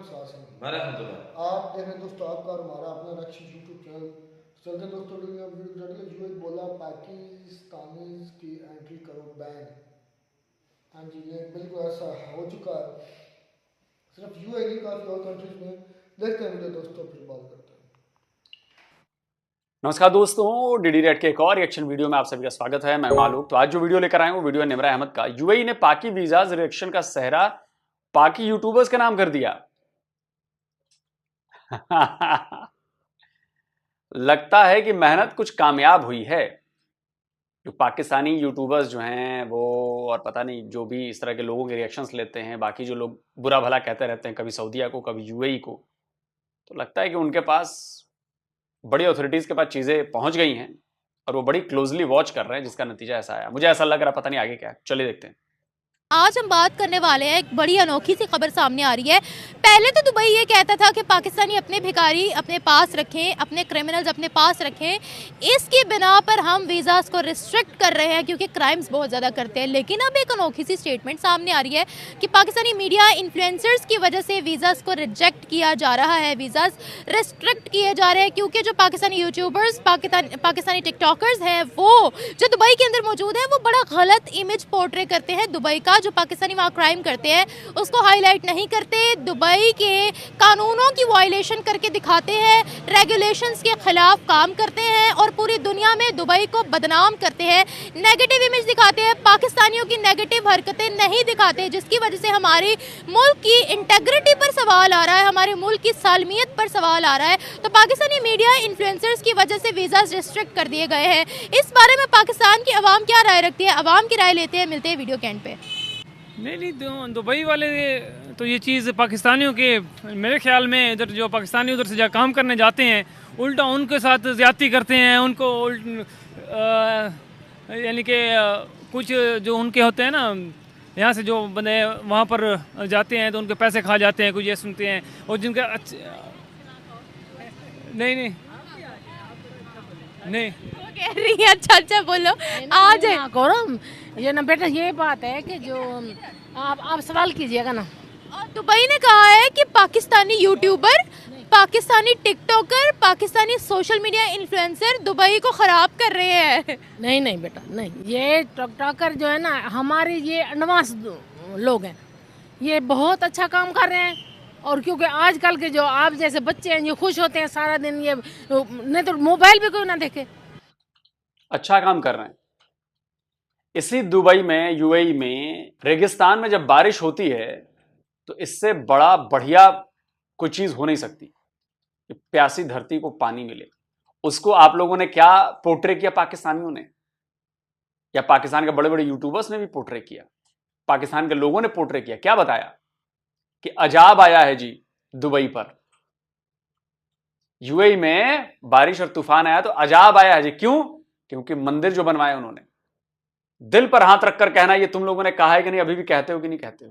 आप देख रहे हैं दोस्तों, आपका और हमारा अपना रक्षित यूट्यूब चैनल। चलते दोस्तों, वीडियो बोला पाकिस्तानी की एंट्री करो बैन। हाँ जी, ये बिल्कुल ऐसा हो चुका है। सिर्फ यूएई नहीं, काफ़ी और कंट्रीज में। देखते हैं वीडियो दोस्तों, फिर बात करते हैं। नमस्कार दोस्तों, डीडी रेड के एक और रिएक्शन वीडियो में आप सभी का स्वागत है। मैं मालूम। तो आज जो वीडियो लेकर आए वो वीडियो निमरा अहमद का। यूएई ने पाकि वीजाज रिएक्शन का सेहरा पाकि यूट्यूबर्स के नाम कर दिया। लगता है कि मेहनत कुछ कामयाब हुई है। जो पाकिस्तानी यूट्यूबर्स जो हैं वो, और पता नहीं जो भी इस तरह के लोगों के रिएक्शंस लेते हैं, बाकी जो लोग बुरा भला कहते रहते हैं, कभी सऊदीया को कभी यूएई को, तो लगता है कि उनके पास बड़ी अथॉरिटीज के पास चीजें पहुंच गई हैं और वो बड़ी क्लोजली वॉच कर रहे हैं, जिसका नतीजा ऐसा आया। मुझे ऐसा लग रहा, पता नहीं आगे क्या है। चलिए देखते हैं। आज हम बात करने वाले हैं, एक बड़ी अनोखी सी खबर सामने आ रही है। पहले तो दुबई ये कहता था कि पाकिस्तानी अपने भिखारी अपने पास रखें, अपने क्रिमिनल्स अपने पास रखें, इसकी बिना पर हम वीज़ास को रिस्ट्रिक्ट कर रहे हैं क्योंकि क्राइम्स बहुत ज़्यादा करते हैं। लेकिन अब एक अनोखी सी स्टेटमेंट सामने आ रही है कि पाकिस्तानी मीडिया इन्फ्लुएंसर्स की वजह से वीज़ास को रिजेक्ट किया जा रहा है, वीज़ास रिस्ट्रिक्ट किए जा रहे हैं, क्योंकि जो पाकिस्तानी यूट्यूबर्स, पाकिस्तानी टिकटॉकर्स हैं, वो जो दुबई के अंदर मौजूद है, वो बड़ा गलत इमेज पोर्ट्रे करते हैं दुबई का। जो पाकिस्तानी वहाँ क्राइम करते हैं उसको हाईलाइट नहीं करते, दुबई के कानूनों की वायलेशन करके दिखाते हैं, रेगुलेशंस के खिलाफ काम करते हैं और पूरी दुनिया में दुबई को बदनाम करते हैं, नेगेटिव इमेज दिखाते हैं, पाकिस्तानियों की नेगेटिव हरकतें नहीं दिखाते, जिसकी वजह से हमारे मुल्क की इंटेग्रिटी पर सवाल आ रहा है, हमारे मुल्क की सालमियत पर सवाल आ रहा है। तो पाकिस्तानी मीडिया इन्फ्लुएंसर्स की वजह से वीज़ा रिस्ट्रिक्ट कर दिए गए हैं। इस बारे में पाकिस्तान की आवाम क्या राय रखती है, आवाम की राय लेते हैं, मिलते हैं वीडियो के एंड पे। नहीं, दुबई वाले तो ये चीज़ पाकिस्तानियों के, मेरे ख्याल में इधर जो पाकिस्तानी उधर से काम करने जाते हैं, उल्टा उनके साथ ज़्यादती करते हैं, उनको यानी कि कुछ जो उनके होते हैं ना, यहाँ से जो बंदे वहाँ पर जाते हैं तो उनके पैसे खा जाते हैं, कुछ ये सुनते हैं। और जिनका नहीं कह रही है, अच्छा बोलो। आज गौरव, ये ना बेटा, ये बात है कि जो आप सवाल कीजिएगा ना। और दुबई ने कहा है कि Pakistani YouTuber, Pakistani TikToker, Pakistani social media influencer Dubai को खराब कर रहे हैं। नहीं बेटा, नहीं, ये टिकटॉकर जो है ना, हमारे ये एडवांस लोग हैं, ये बहुत अच्छा काम कर रहे हैं। और क्योंकि आजकल के जो आप जैसे बच्चे हैं, ये खुश होते हैं सारा दिन, ये नहीं तो मोबाइल भी कोई ना देखे। अच्छा काम कर रहे हैं। इसी दुबई में, यूएई में, रेगिस्तान में जब बारिश होती है तो इससे बड़ा बढ़िया कोई चीज हो नहीं सकती कि प्यासी धरती को पानी मिले। उसको आप लोगों ने क्या पोर्ट्रे किया, पाकिस्तानियों ने, या पाकिस्तान के बड़े बड़े यूट्यूबर्स ने भी पोर्ट्रे किया, पाकिस्तान के लोगों ने पोर्ट्रे किया। क्या बताया कि अजाब आया है जी दुबई पर, यूएई में बारिश और तूफान आया तो अजाब आया है जी। क्यों? क्योंकि मंदिर जो बनवाए उन्होंने, दिल पर हाथ रखकर कहना, ये तुम लोगों ने कहा है कि नहीं, अभी भी कहते हो कि नहीं कहते हो?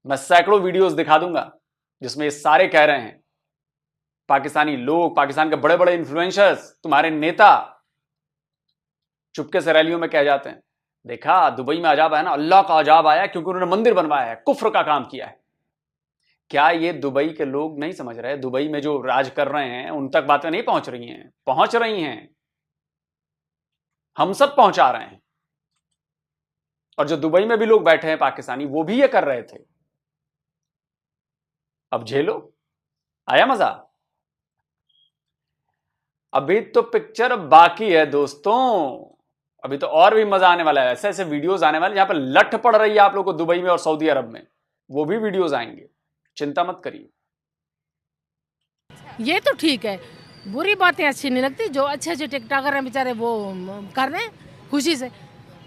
मैं सैकड़ों वीडियोस दिखा दूंगा जिसमें ये सारे कह रहे हैं, पाकिस्तानी लोग, पाकिस्तान के बड़े बड़े इन्फ्लुएंसर्स, तुम्हारे नेता चुपके से रैलियों में कह जाते हैं, देखा दुबई में अजाब आया ना, अल्लाह का अजाब आया क्योंकि उन्होंने मंदिर बनवाया है, कुफ्र का काम किया है। क्या ये दुबई के लोग नहीं समझ रहे? दुबई में जो राज कर रहे हैं उन तक बातें नहीं पहुंच रही हैं? पहुंच रही हैं, हम सब पहुंचा रहे हैं। और जो दुबई में भी लोग बैठे हैं पाकिस्तानी, वो भी ये कर रहे थे। अब झेलो। आया मजा? अभी तो पिक्चर बाकी है दोस्तों, अभी तो और भी मजा आने वाला है। ऐसे ऐसे वीडियोस आने वाले जहां पर लठ पड़ रही है आप लोगों को दुबई में और सऊदी अरब में, वो भी वीडियोस आएंगे, चिंता मत करिए। ये तो ठीक है, बुरी बातें अच्छी नहीं लगती। जो अच्छे टिकटॉकर हैं बेचारे, वो कर रहे हैं खुशी से,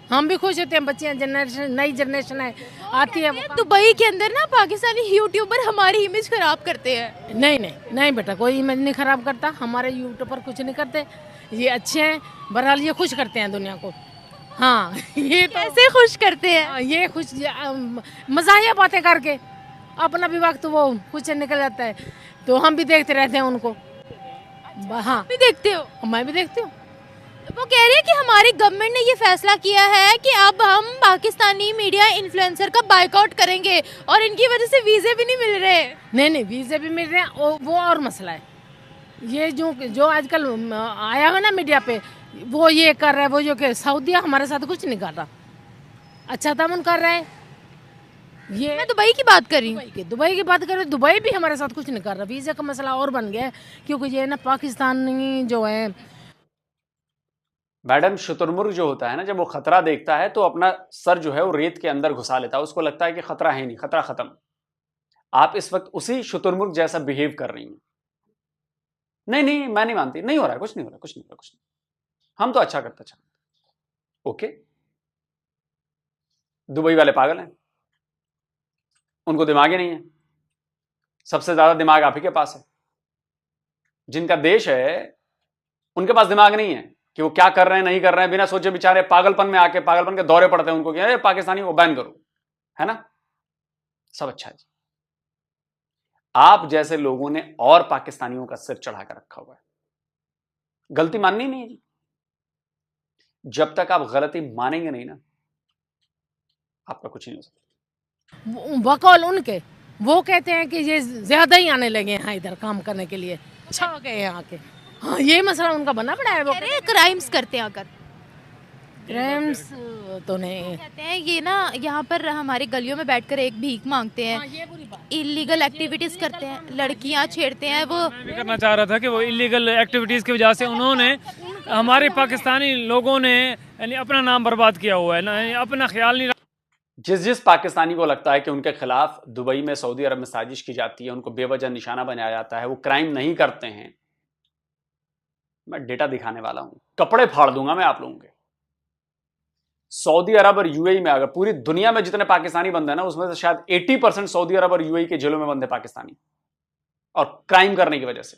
हम भी खुश होते हैं। बच्चे जनरेशन, नई जनरेशन है आती है। दुबई के अंदर ना पाकिस्तानी यूट्यूबर हमारी इमेज खराब करते हैं। नहीं बेटा, कोई इमेज नहीं खराब करता, हमारे यूट्यूबर कुछ नहीं करते, ये अच्छे हैं। बहरहाल ये खुश करते हैं दुनिया को। हाँ, ये तो कैसे खुश करते हैं? ये खुश मज़ाहिया बातें करके अपना भी वक्त वो कुछ निकल जाता है, तो हम भी देखते रहते हैं उनको। हाँ, भी देखते हो? मैं भी देखती हूँ। वो कह रही है कि हमारी गवर्नमेंट ने ये फैसला किया है कि अब हम पाकिस्तानी मीडिया इन्फ्लुएंसर का बाइकआउट करेंगे और इनकी वजह से वीज़े भी नहीं मिल रहे। नहीं वीज़े भी मिल रहे हैं, वो और मसला है। ये जो आजकल आया है ना मीडिया पे, वो ये कर रहा है, वो जो कि सऊदीया हमारे साथ कुछ नहीं कर रहा, अच्छा तामुन कर रहा है। ये मैं दुबई की बात कर रही हूँ। दुबई की बात करें, दुबई भी हमारे साथ कुछ नहीं कर रहा। वीज़े का मसला और बन गया है, क्योंकि ये ना पाकिस्तानी जो है। मैडम, शुतुरमुर्ग जो होता है ना, जब वो खतरा देखता है तो अपना सर जो है वो रेत के अंदर घुसा लेता है। उसको लगता है कि खतरा है नहीं, खतरा खत्म। आप इस वक्त उसी शुतुरमुर्ग जैसा बिहेव कर रही हैं। नहीं, मैं नहीं मानती, नहीं हो रहा है, कुछ नहीं हो रहा, कुछ नहीं हो रहा, कुछ नहीं। हम तो अच्छा करते, अच्छा। ओके, दुबई वाले पागल हैं, उनको दिमाग ही नहीं है। सबसे ज्यादा दिमाग आप ही के पास है। जिनका देश है उनके पास दिमाग नहीं है कि वो क्या कर रहे हैं, नहीं कर रहे हैं। बिना सोचे बेचारे पागलपन में आके पागलपन के दौरे पड़ते हैं उनको कि अरे पाकिस्तानियों को बैन करो, है ना। सब अच्छा है जी। आप जैसे लोगों ने और पाकिस्तानियों का सिर चढ़ा कर रखा हुआ है। गलती माननी नहीं है जी। जब तक आप गलती मानेंगे नहीं ना, आपका कुछ नहीं हो सकता। बकौल उनके, वो कहते हैं कि ये ज्यादा ही आने लगे हैं इधर काम करने के लिए, अच्छा हो गए यहाँ के। हाँ, ये मसला उनका बना पड़ा है। वो कह रहे हैं क्राइम्स करते हैं आकर। क्राइम्स तो नहीं कहते हैं ये ना यहाँ पर हमारी गलियों में बैठकर एक भीख मांगते हैं, ये बुरी बात। इलीगल एक्टिविटीज करते हैं, लड़कियाँ छेड़ते हैं। वो मैं भी करना चाह रहा था कि वो इलीगल एक्टिविटीज़ की वजह से उन्होंने हमारे पाकिस्तानी लोगों ने यानी अपना नाम बर्बाद किया हुआ है ना, अपना ख्याल नहीं। जिस पाकिस्तानी को लगता है कि उनके खिलाफ दुबई में, सऊदी अरब में साजिश की जाती है, उनको बेवजह निशाना बनाया जाता है, वो क्राइम नहीं करते हैं, मैं डेटा दिखाने वाला हूं, कपड़े फाड़ दूंगा मैं आप लोगों के। सऊदी अरब और यूएई में, अगर पूरी दुनिया में जितने पाकिस्तानी बंद हैं ना, उसमें से शायद 80% सऊदी अरब और यूएई के जेलों में बंद है पाकिस्तानी, और क्राइम करने की वजह से।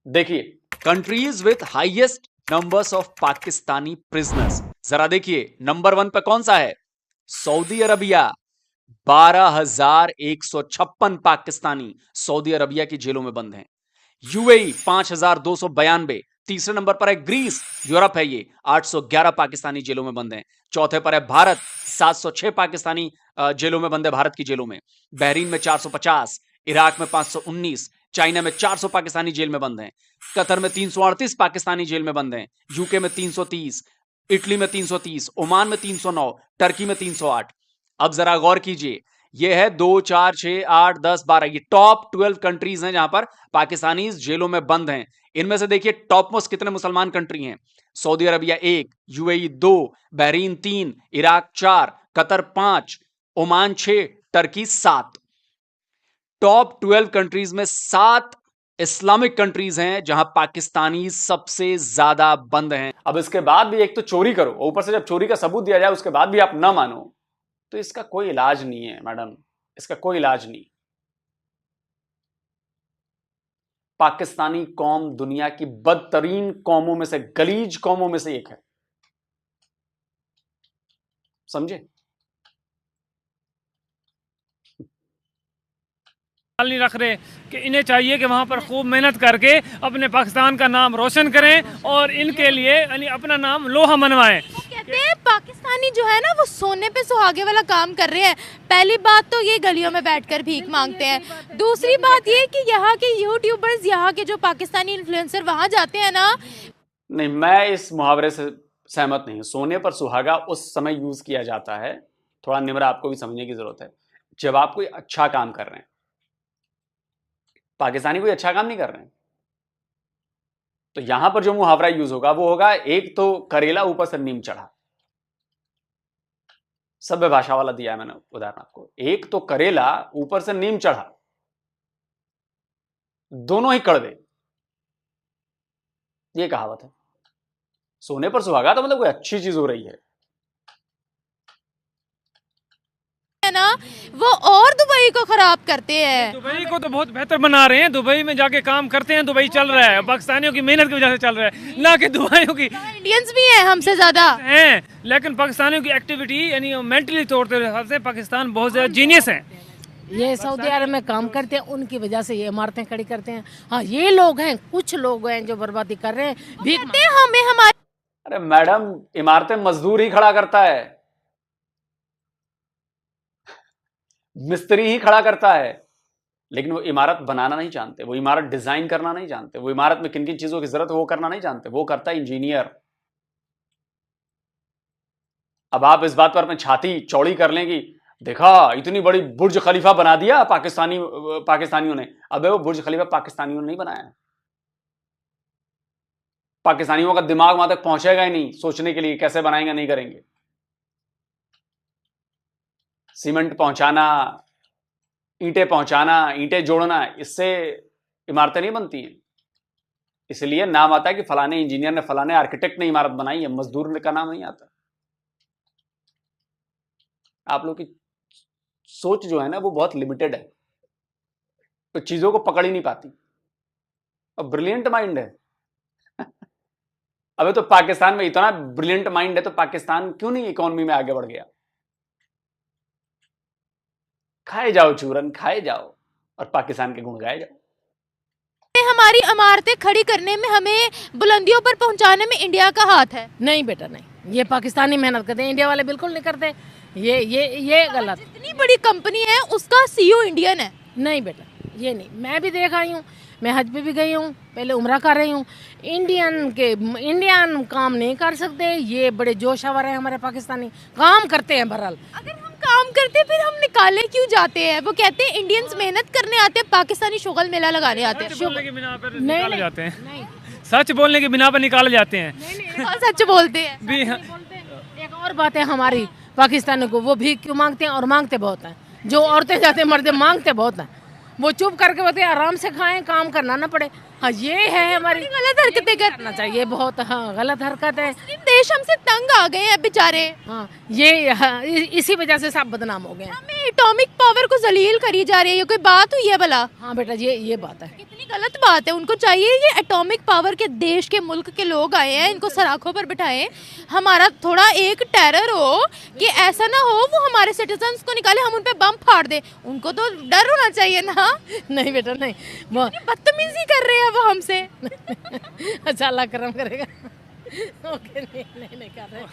देखिए, countries with highest numbers of Pakistani prisoners, जरा देखिए नंबर 1 पे कौन सा है? Saudi Arabia. 12,156 Pakistani Saudi Arabia की जेलों में बंद हैं। यूएई 5,292, तीसरे नंबर पर है ग्रीस, यूरोप है ये, 811 पाकिस्तानी जेलों में बंद हैं। चौथे पर है भारत, 706 पाकिस्तानी जेलों में बंद है, भारत की जेलों में। बहरीन में 450, इराक में 519, चाइना में 400 पाकिस्तानी जेल में बंद हैं। कतर में 338 पाकिस्तानी जेल में बंद हैं। यूके में 330, इटली में 330, ओमान में 309, टर्की में 308। अब जरा गौर कीजिए, यह है 2, 4, 6, 8, 10, 12, ये टॉप 12 कंट्रीज हैं जहां पर पाकिस्तानी जेलों में बंद हैं। इनमें से देखिए टॉप मोस्ट कितने मुसलमान कंट्री हैं। Saudi Arabia 1, UAE 2, Bahrain 3, Iraq 4, Qatar 5, Oman 6, Turkey 7। Top 12 countries में 7 इस्लामिक कंट्रीज हैं जहां पाकिस्तानी सबसे ज्यादा बंद हैं। अब इसके बाद भी एक तो चोरी करो, ऊपर से जब चोरी का सबूत दिया जाए उसके बाद भी आप ना मानो, तो इसका कोई इलाज नहीं है मैडम, इसका कोई इलाज नहीं। पाकिस्तानी कौम दुनिया की बदतरीन कौमों में से, गलीज कौमों में से एक है, समझे। नहीं रख रहे कि इन्हें चाहिए कि वहाँ पर खूब मेहनत करके अपने पाकिस्तान का नाम रोशन करें और इनके लिए यानी अपना नाम लोहा मनवाएं। कहते हैं पाकिस्तानी जो है ना वो सोने पे सुहागे वाला काम कर रहे हैं। पहली बात तो ये गलियों में बैठकर भीख मांगते हैं। दूसरी बात ये कि यहाँ के यूट्यूबर्स, यहाँ के जो पाकिस्तानी इन्फ्लुएंसर वहाँ जाते हैं ना। नहीं, मैं इस मुहावरे से सहमत नहीं हूं। सोने पर सुहागा उस समय यूज किया जाता है, थोड़ा निम्रा आपको भी समझने की जरूरत है, जब आप कोई अच्छा काम कर रहे हैं। पाकिस्तानी कोई अच्छा काम नहीं कर रहे हैं, तो यहां पर जो मुहावरा यूज होगा वो होगा, एक तो करेला ऊपर से नीम चढ़ा। सभ्य भाषा वाला दिया है मैंने उदाहरण आपको। एक तो करेला ऊपर से नीम चढ़ा, दोनों ही कड़वे, ये कहावत है। सोने पर सुहागा तो मतलब कोई अच्छी चीज हो रही है ना, वो और दुबई को खराब करते हैं। दुबई को तो बहुत बेहतर बना रहे हैं, दुबई में जाके काम करते हैं, दुबई चल रहा है, पाकिस्तानियों की मेहनत की वजह से चल रहा है, ना कि दुबइयों की। इंडियंस भी हैं हमसे ज्यादा हैं, लेकिन पाकिस्तानियों की एक्टिविटी यानी मेंटली तौर से पाकिस्तान बहुत ज्यादा जीनियस है। ये सऊदी अरब में काम करते हैं, उनकी वजह से ये इमारतें खड़ी करते हैं। हाँ, ये लोग हैं, कुछ लोग हैं जो बर्बादी कर रहे हैं। कहते हैं हमें हमारे अरे मैडम, इमारतें मजदूर ही खड़ा करता है, मिस्त्री ही खड़ा करता है, लेकिन वो इमारत बनाना नहीं जानते, वो इमारत डिजाइन करना नहीं जानते, वो इमारत में किन किन चीजों की जरूरत है वो करना नहीं जानते, वो करता है इंजीनियर। अब आप इस बात पर अपनी छाती चौड़ी कर लें कि देखा इतनी बड़ी बुर्ज खलीफा बना दिया पाकिस्तानियों ने। अबे वो बुर्ज खलीफा पाकिस्तानियों ने नहीं बनाया है, पाकिस्तानियों का दिमाग वहां तक पहुंचेगा ही नहीं सोचने के लिए कैसे बनाएंगे नहीं करेंगे। सीमेंट पहुंचाना, ईंटें पहुंचाना, ईंटें जोड़ना, इससे इमारतें नहीं बनती हैं। इसलिए नाम आता है कि फलाने इंजीनियर ने, फलाने आर्किटेक्ट ने इमारत बनाई है, मजदूर का नाम नहीं आता। आप लोग की सोच जो है ना वो बहुत लिमिटेड है, तो चीजों को पकड़ ही नहीं पाती। और ब्रिलियंट माइंड है अबे तो पाकिस्तान में इतना ब्रिलियंट माइंड है तो पाकिस्तान क्यों नहीं इकोनॉमी में आगे बढ़ गया? खाए जाओ चूरन, खाए जाओ और पाकिस्तान के गुण गाए जाओ। हमारी इमारतें खड़ी करने में, हमें बुलंदियों पर पहुंचाने में इंडिया का हाथ है? नहीं बेटा नहीं, ये पाकिस्तानी मेहनत करते हैं, इंडिया वाले बिल्कुल नहीं करते। ये गलत। इतनी बड़ी कंपनी है, उसका सीईओ इंडियन है। नहीं बेटा ये नहीं, मैं भी देख आई हूँ, मैं हज पे भी गई हूँ, पहले उम्रा कर रही हूँ। इंडियन काम नहीं कर सकते, ये बड़े जोशावर हैं हमारे पाकिस्तानी, काम करते हैं। बहरहाल अगर हम काम करते फिर हम निकाले क्यों जाते हैं? वो कहते हैं इंडियंस मेहनत करने आते हैं, पाकिस्तानी शुगल मेला लगाने आते हैं। सच बोलने के बिना पर नहीं, निकाले नहीं, जाते हैं, नहीं सच बोलने के बिना पर निकाले जाते हैं। और सच बोलते हैं। भी एक और बात है हमारी पाकिस्तानी को, वो भीख क्यों मांगते हैं और मांगते बहुत हैं। जो औरतें जाते हैं मर्द मांगते बहुत हैं, वो चुप करके बोलते हैं आराम से खाएं, काम करना ना पड़े। हाँ ये है हमारी गलत हरकतें करना चाहिए, बहुत हाँ गलत हरकत है। मुस्लिम देश हमसे तंग आ गए हैं बेचारे। हाँ ये हाँ, इसी वजह से सब बदनाम हो गए हैं। हमें एटॉमिक पावर को जलील करी जा रही है, ये कोई बात हुई है भला? हाँ बेटा ये बात है। कितनी गलत बात है। उनको चाहिए ये एटॉमिक पावर के देश के मुल्क के लोग आए हैं, इनको सराखों पर बिठाएं। हमारा थोड़ा एक टेरर हो कि ऐसा ना हो वो हमारे सिटीजन्स को निकाले, हम उन पे बम फाड़ दे। उनको तो डर होना चाहिए ना। नहीं बेटा नहीं, वो बदतमीजी कर रहे हैं वो हमसे। अच्छा अल्लाह करम करेगा। ओके नहीं कर रहे, और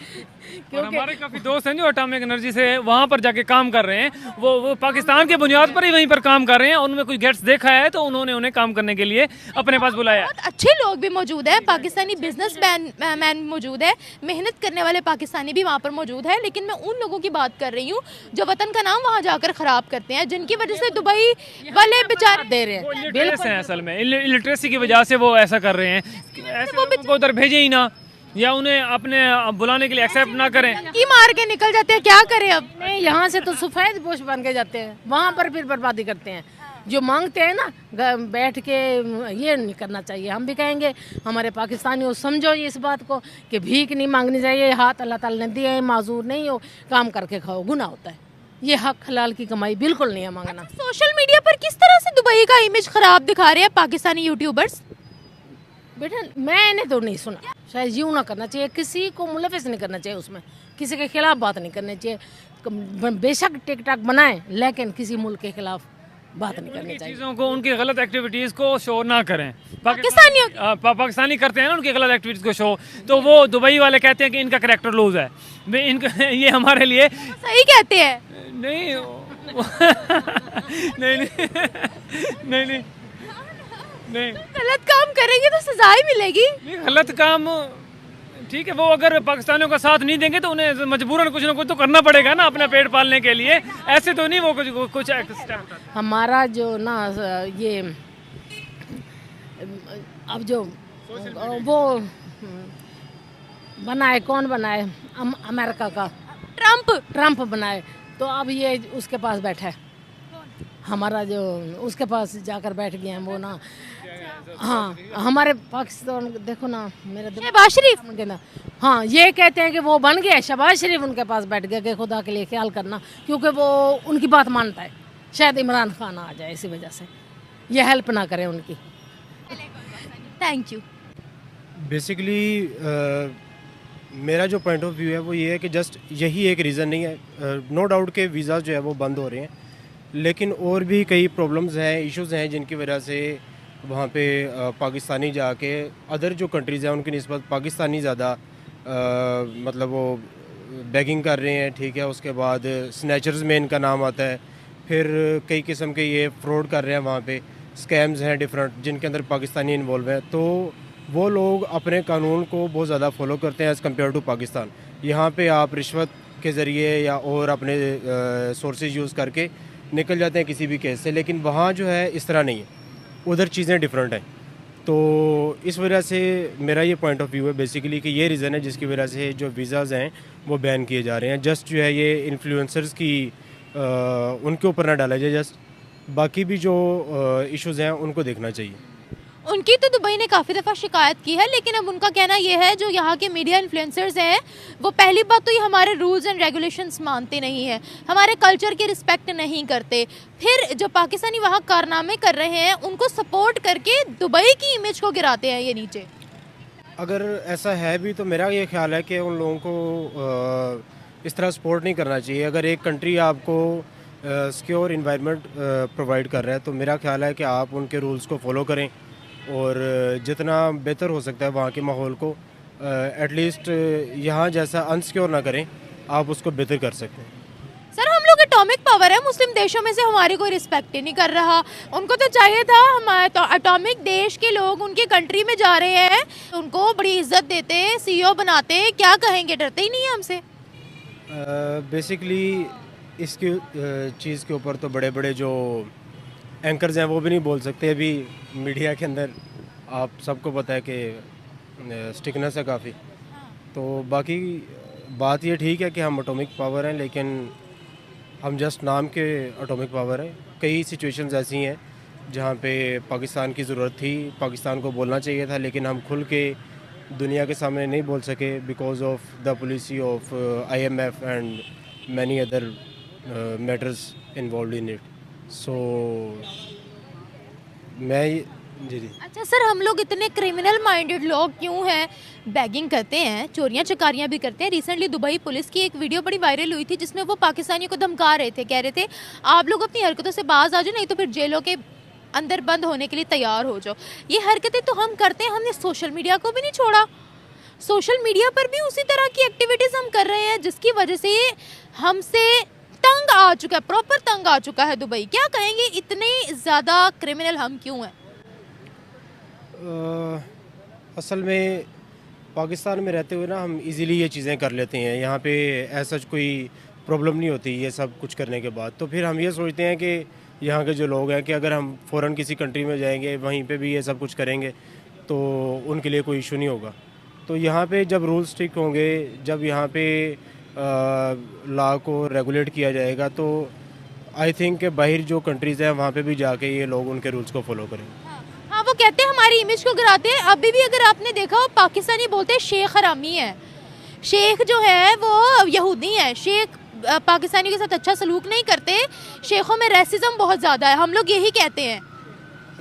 क्योंकि हमारे काफी दोस्त हैं जो एटॉमिक एनर्जी से वहां पर जाके काम कर रहे हैं। वो पाकिस्तान के बुनियाद पर ही वहीं पर काम कर रहे हैं। उनमें कुछ गेट्स देखा है तो उन्होंने उन्हें काम करने के लिए अपने पास बुलाया। बहुत अच्छे लोग भी मौजूद है, पाकिस्तानी बिजनेस मैन मौजूद है, मेहनत करने वाले पाकिस्तानी भी वहाँ पर मौजूद है। लेकिन मैं उन लोगों की बात कर रही हूँ जो वतन का नाम वहाँ जाकर खराब करते हैं, जिनकी वजह से दुबई वाले बेचारे दे रहे वो हैं। इलिटरेस हैं, असल में इलिटरेसी की वजह से वो ऐसा कर रहे हैं। ऐसे लोगों को उधर भेजे ही ना, या उन्हें अपने बुलाने के लिए एक्सेप्ट ना करें। की मार के निकल जाते हैं, क्या करें अब? नहीं यहाँ से तो सफेद पोश बन के जाते हैं, वहाँ पर फिर बर्बादी करते हैं। जो मांगते हैं ना बैठ के, ये नहीं करना चाहिए। हम भी कहेंगे हमारे पाकिस्तानियों, समझो इस बात को कि भीख नहीं मांगनी चाहिए। हाथ अल्लाह ताला ने दिए हैं, माजूर नहीं हो, काम करके खाओ, गुनाह होता है। ये हक हलाल की कमाई बिल्कुल नहीं है मांगना। सोशल मीडिया पर किस तरह से दुबई का इमेज खराब दिखा रहे हैं पाकिस्तानी यूट्यूबर्स? बेटा मैंने तो नहीं सुना, शायद यूँ ना करना चाहिए, किसी को मुलविस नहीं करना चाहिए उसमें, किसी के खिलाफ बात नहीं करनी चाहिए। बेशक टिकटॉक बनाएं लेकिन किसी मुल्क के खिलाफ बात नहीं करनी चाहिए। चीज़ों को, उनकी गलत एक्टिविटीज़ को शो ना करें। पाकिस्तानी करते हैं ना उनकी गलत एक्टिविटीज़ को शो, तो वो दुबई वाले कहते हैं कि इनका करेक्टर लूज है। इनका ये हमारे लिए सही कहते हैं। नहीं नहीं नहीं नहीं, गलत काम करेंगे तो सजा ही मिलेगी। नहीं गलत काम ठीक है, वो अगर पाकिस्तानियों का साथ नहीं देंगे तो उन्हें मजबूरन कुछ ना कुछ तो करना पड़ेगा ना अपना पेट पालने के लिए। ऐसे तो नहीं वो कुछ हमारा जो ना ये अब जो वो बनाए, कौन बनाए, अमेरिका का ट्रम्प बनाए, तो अब ये उसके पास बैठा है। हमारा जो उसके पास जाकर बैठ गए हैं वो ना। हाँ हमारे पाकिस्तान देखो ना, मेरे शहबाज शरीफ के ना, हाँ ये कहते हैं कि वो बन गया, शहबाज शरीफ उनके पास बैठ गया कि खुदा के लिए ख्याल करना, क्योंकि वो उनकी बात मानता है। शायद इमरान खान आ जाए, इसी वजह से ये हेल्प ना करें उनकी। Thank you. बेसिकली मेरा जो पॉइंट ऑफ व्यू है वो ये है कि जस्ट यही एक रीज़न नहीं है। नो डाउट के वीज़ा जो है वो बंद हो रहे हैं, लेकिन और भी कई प्रॉब्लम्स हैं, इश्यूज़ हैं जिनकी वजह से वहाँ पे पाकिस्तानी जाके अदर जो कंट्रीज़ हैं उनकी निस्बत पाकिस्तानी ज़्यादा मतलब वो बैगिंग कर रहे हैं, ठीक है। उसके बाद स्नैचर्स में इनका नाम आता है। फिर कई किस्म के ये फ्रॉड कर रहे हैं, वहाँ पे स्कैम्स हैं डिफरेंट जिनके अंदर पाकिस्तानी इन्वॉल्व हैं। तो वो लोग अपने कानून को बहुत ज़्यादा फॉलो करते हैं एज़ कम्पेयर टू पाकिस्तान। यहाँ पे आप रिश्वत के ज़रिए या और अपने सोर्सेज यूज़ करके निकल जाते हैं किसी भी केस से, लेकिन वहाँ जो है इस तरह नहीं है, उधर चीज़ें डिफरेंट हैं। तो इस वजह से मेरा ये पॉइंट ऑफ व्यू है बेसिकली कि ये रीज़न है जिसकी वजह से जो वीज़ाज़ हैं वो बैन किए जा रहे हैं। जस्ट जो है ये इन्फ्लुएंसर्स की उनके ऊपर ना डाला जाए, जस्ट बाकी भी जो इश्यूज़ हैं उनको देखना चाहिए। उनकी तो दुबई ने काफ़ी दफ़ा शिकायत की है, लेकिन अब उनका कहना ये है जो यहाँ के मीडिया इन्फ्लुएंसर्स हैं वो पहली बात तो ये हमारे रूल्स एंड रेगुलेशंस मानते नहीं हैं, हमारे कल्चर की रिस्पेक्ट नहीं करते। फिर जो पाकिस्तानी वहाँ कारनामे कर रहे हैं उनको सपोर्ट करके दुबई की इमेज को गिराते हैं ये नीचे। अगर ऐसा है भी तो मेरा ये ख्याल है कि उन लोगों को इस तरह सपोर्ट नहीं करना चाहिए। अगर एक कंट्री आपको सिक्योर इन्वायरमेंट प्रोवाइड कर रहा है तो मेरा ख्याल है कि आप उनके रूल्स को फॉलो करें और जितना बेहतर हो सकता है वहाँ के माहौल को एटलीस्ट यहाँ जैसा अनसिक्योर ना करें, आप उसको बेहतर कर सकते हैं। सर हम लोग एटॉमिक पावर है, मुस्लिम देशों में से हमारी कोई रिस्पेक्ट ही नहीं कर रहा। उनको तो चाहिए था हमारे तो एटॉमिक देश के लोग उनकी कंट्री में जा रहे हैं, उनको बड़ी इज्जत देते, CEO बनाते, क्या कहेंगे, डरते ही नहीं है हमसे। बेसिकली इसकी चीज़ के ऊपर तो बड़े बड़े जो एंकर्स हैं वो भी नहीं बोल सकते। अभी मीडिया के अंदर आप सबको पता है कि स्टिकनेस है काफ़ी। तो बाकी बात ये ठीक है कि हम एटॉमिक पावर हैं, लेकिन हम जस्ट नाम के एटॉमिक पावर हैं। कई सिचुएशंस ऐसी हैं जहाँ पे पाकिस्तान की ज़रूरत थी, पाकिस्तान को बोलना चाहिए था, लेकिन हम खुल के दुनिया के सामने नहीं बोल सके because of the policy of IMF and many other matters involve in it. So मैं जी। अच्छा सर, हम लोग इतने क्रिमिनल माइंडेड लोग क्यों हैं? बैगिंग करते हैं, चोरियां चकारियां भी करते हैं। रिसेंटली दुबई पुलिस की एक वीडियो बड़ी वायरल हुई थी जिसमें वो पाकिस्तानियों को धमका रहे थे, कह रहे थे आप लोग अपनी हरकतों से बाज आ जाओ, नहीं तो फिर जेलों के अंदर बंद होने के लिए तैयार हो जाओ। ये हरकतें तो हम करते हैं, हमने सोशल मीडिया को भी नहीं छोड़ा। सोशल मीडिया पर भी उसी तरह की एक्टिविटीज़ हम कर रहे हैं जिसकी वजह से हमसे तंग आ चुका है, प्रॉपर तंग आ चुका है दुबई। क्या कहेंगे, इतने ज़्यादा क्रिमिनल हम क्यों हैं? असल में पाकिस्तान में रहते हुए ना हम इजीली ये चीज़ें कर लेते हैं। यहाँ पे ऐसा कोई प्रॉब्लम नहीं होती ये सब कुछ करने के बाद। तो फिर हम ये सोचते हैं कि यहाँ के जो लोग हैं कि अगर हम फ़ौरन किसी कंट्री में जाएंगे वहीं पे भी ये सब कुछ करेंगे तो उनके लिए कोई इशू नहीं होगा। तो यहाँ पे जब रूल स्ट्रिक्ट होंगे, जब यहाँ पे लॉ को रेगुलेट किया जाएगा तो आई थिंक कि बाहर जो कंट्रीज़ हैं वहाँ पे भी जाके ये लोग उनके रूल्स को फॉलो करें। हाँ, वो कहते हैं हमारी इमेज को गिराते हैं। अभी भी अगर आपने देखा हो पाकिस्तानी बोलते हैं शेख हरामी है। शेख जो है वो यहूदी है। शेख पाकिस्तानियों के साथ अच्छा सलूक नहीं करते। शेखों में रेसिज्म बहुत ज़्यादा है, हम लोग यही कहते हैं।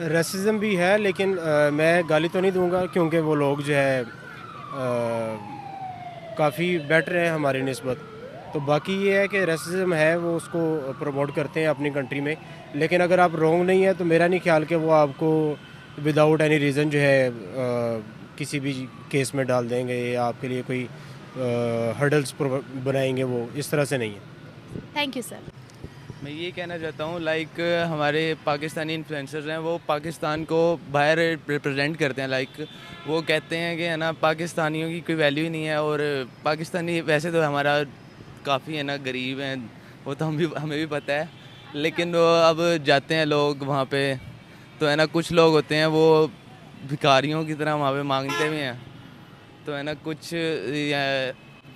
रेसिज्म भी है, लेकिन मैं गाली तो नहीं दूंगा क्योंकि वो लोग जो है काफ़ी बेटर है हमारी निस्बत। तो बाकी ये है कि रेसिज्म है वो उसको प्रमोट करते हैं अपनी कंट्री में, लेकिन अगर आप रॉन्ग नहीं है तो मेरा नहीं ख्याल कि वो आपको विदाउट एनी रीज़न जो है किसी भी केस में डाल देंगे या आपके लिए कोई हर्डल्स बनाएंगे, वो इस तरह से नहीं है। Thank you sir. मैं ये कहना चाहता हूँ लाइक हमारे पाकिस्तानी इन्फ्लुएंसर्स हैं वो पाकिस्तान को बाहर रिप्रेजेंट करते हैं। लाइक वो कहते हैं कि है ना पाकिस्तानियों की कोई वैल्यू ही नहीं है, और पाकिस्तानी वैसे तो हमारा काफ़ी है ना गरीब हैं, वो तो हमें भी पता है, लेकिन वो अब जाते हैं लोग वहाँ पे तो है ना कुछ लोग होते हैं वो भिखारियों की तरह वहाँ पे मांगते भी हैं। तो है ना कुछ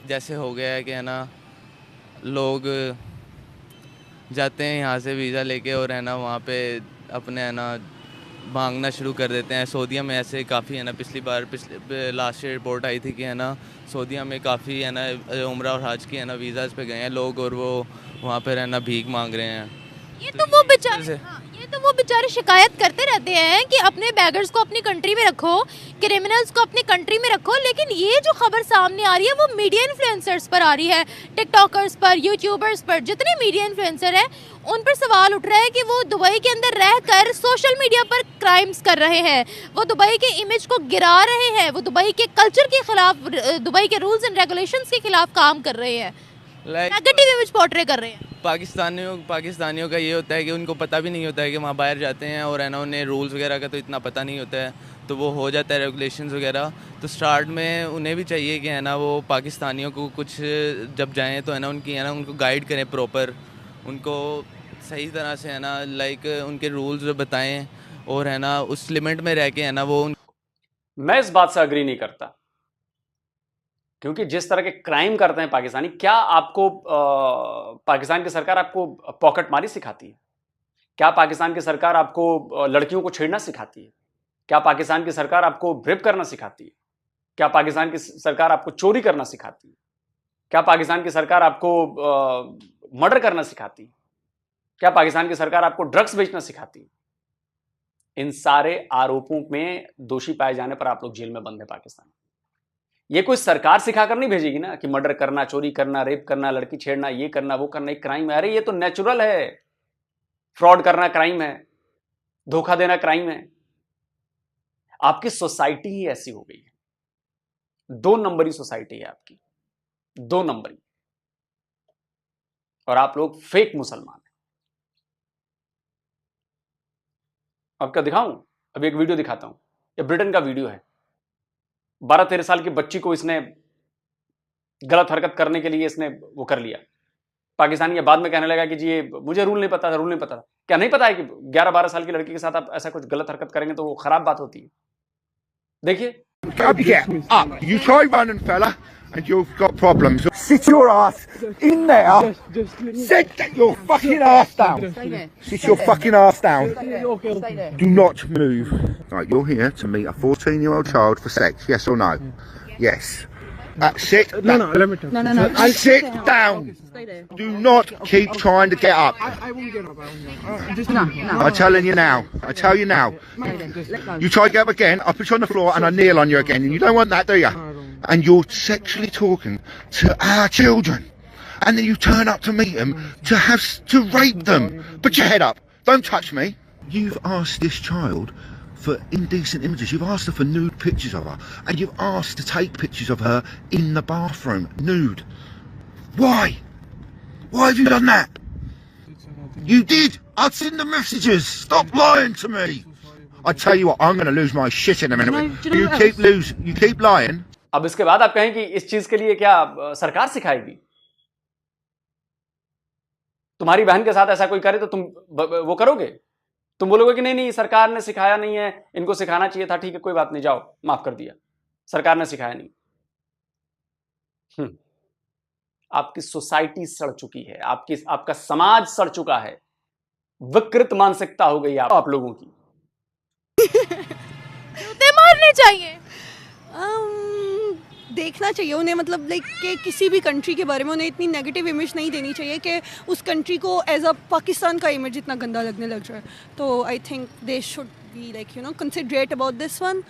जैसे हो गया है कि है ना लोग जाते हैं यहाँ से वीज़ा लेके और है ना वहाँ पे अपने है ना मांगना शुरू कर देते हैं। सऊदीया में ऐसे काफ़ी है ना पिछले लास्ट ईयर रिपोर्ट आई थी कि है ना सऊदीया में काफ़ी है ना उम्रा और हज की है ना वीज़ाज़ पे गए हैं लोग और वो वहाँ पर है ना भीख मांग रहे हैं। ये तो वो बेचारे ये तो वो बेचारे शिकायत करते रहते हैं कि अपने बैगर्स को अपनी कंट्री में रखो, क्रिमिनल्स को अपनी कंट्री में रखो, लेकिन ये जो खबर सामने आ रही है वो मीडिया इन्फ्लुएंसर्स पर आ रही है, टिकटॉकर्स पर, यूट्यूबर्स पर, जितने मीडिया इन्फ्लुएंसर हैं उन पर सवाल उठ रहा है कि वो दुबई के अंदर रहकर सोशल मीडिया पर क्राइम्स कर रहे हैं, वो दुबई के इमेज को गिरा रहे हैं, वो दुबई के कल्चर के खिलाफ, दुबई के रूल्स एंड रेगुलेशंस के खिलाफ काम कर रहे हैं, नेगेटिव इमेज पोर्ट्रे कर रहे हैं। पाकिस्तानियों का ये होता है कि उनको पता भी नहीं होता है कि वहाँ बाहर जाते हैं, और है ना उन्हें रूल्स वगैरह का तो इतना पता नहीं होता है, तो वो हो जाता है रेगुलेशंस वगैरह। तो स्टार्ट में उन्हें भी चाहिए कि है ना वो पाकिस्तानियों को कुछ जब जाएं तो है ना उनकी है ना उनको गाइड करें प्रॉपर, उनको सही तरह से है ना लाइक उनके रूल्स बताएं, और है ना उस लिमिट में रह के है ना वो मैं इस बात से अग्री नहीं करता, क्योंकि जिस तरह के क्राइम करते हैं पाकिस्तानी, क्या आपको पाकिस्तान की सरकार आपको पॉकेट मारी सिखाती है? क्या पाकिस्तान की सरकार आपको लड़कियों को छेड़ना सिखाती है? क्या पाकिस्तान की सरकार आपको रेप करना सिखाती है? क्या पाकिस्तान की सरकार आपको चोरी करना सिखाती है? क्या पाकिस्तान की सरकार आपको मर्डर करना सिखाती है? क्या पाकिस्तान की सरकार आपको ड्रग्स बेचना सिखाती है? इन सारे आरोपों में दोषी पाए जाने पर आप लोग जेल में बंद है पाकिस्तान। ये कोई सरकार सिखाकर नहीं भेजेगी ना कि मर्डर करना, चोरी करना, रेप करना, लड़की छेड़ना, ये करना, वो करना एक क्राइम है। अरे ये तो नेचुरल है। फ्रॉड करना क्राइम है, धोखा देना क्राइम है। आपकी सोसाइटी ही ऐसी हो गई है, 2 नंबरी सोसाइटी है आपकी, 2 नंबरी, और आप लोग फेक मुसलमान हैं। अब क्या दिखाऊं? अभी एक वीडियो दिखाता हूं, ये ब्रिटेन का वीडियो है। 12-13 साल की बच्ची को इसने गलत हरकत करने के लिए इसने वो कर लिया। पाकिस्तानी ये बाद में कहने लगा कि जी ये मुझे रूल नहीं पता था, रूल नहीं पता था। क्या नहीं पता है कि 11-12 साल की लड़की के साथ आप ऐसा कुछ गलत हरकत करेंगे तो वो खराब बात होती है? देखिए, Get up. You try running, fella, and you've got problems. Sit your ass in there. Sit your fucking ass down. Sit your fucking ass down. Do not move. Right, you're here to meet a 14-year-old child for sex, yes or no? Yes. Sit down. No. Sit down. Do not keep trying to get up. I won't get up. I'm telling you now. I tell you now. You try to get up again, I'll put you on the floor and I'll kneel on you again. And you don't want that, do you? And you're sexually talking to our children. And then you turn up to meet them to rape them. Put your head up. Don't touch me. You've asked this child for indecent images. You've asked her for nude pictures of her. And you've asked to take pictures of her in the bathroom, nude. Why? Why have you done that? You did. I've seen the messages. Stop lying to me. I tell you what, I'm going to lose my shit in a minute. You keep lying. अब इसके बाद आप कहें कि इस चीज के लिए क्या सरकार सिखाएगी? तुम्हारी बहन के साथ ऐसा कोई करे तो तुम वो करोगे? तुम बोलोगे कि नहीं नहीं सरकार ने सिखाया नहीं है, इनको सिखाना चाहिए था, ठीक है कोई बात नहीं, जाओ माफ कर दिया, सरकार ने सिखाया नहीं। आपकी सोसाइटी सड़ चुकी है, आपका समाज सड़ चुका है, विकृत मानसिकता हो गई आप लोगों की। जूते मारने चाहिए। देखना चाहिए उन्हें, मतलब लाइक कि किसी भी कंट्री के बारे में उन्हें इतनी नेगेटिव इमेज नहीं देनी चाहिए कि उस कंट्री को एज अ पाकिस्तान का इमेज इतना गंदा लगने लग जाए। तो I think they should be like considerate about this one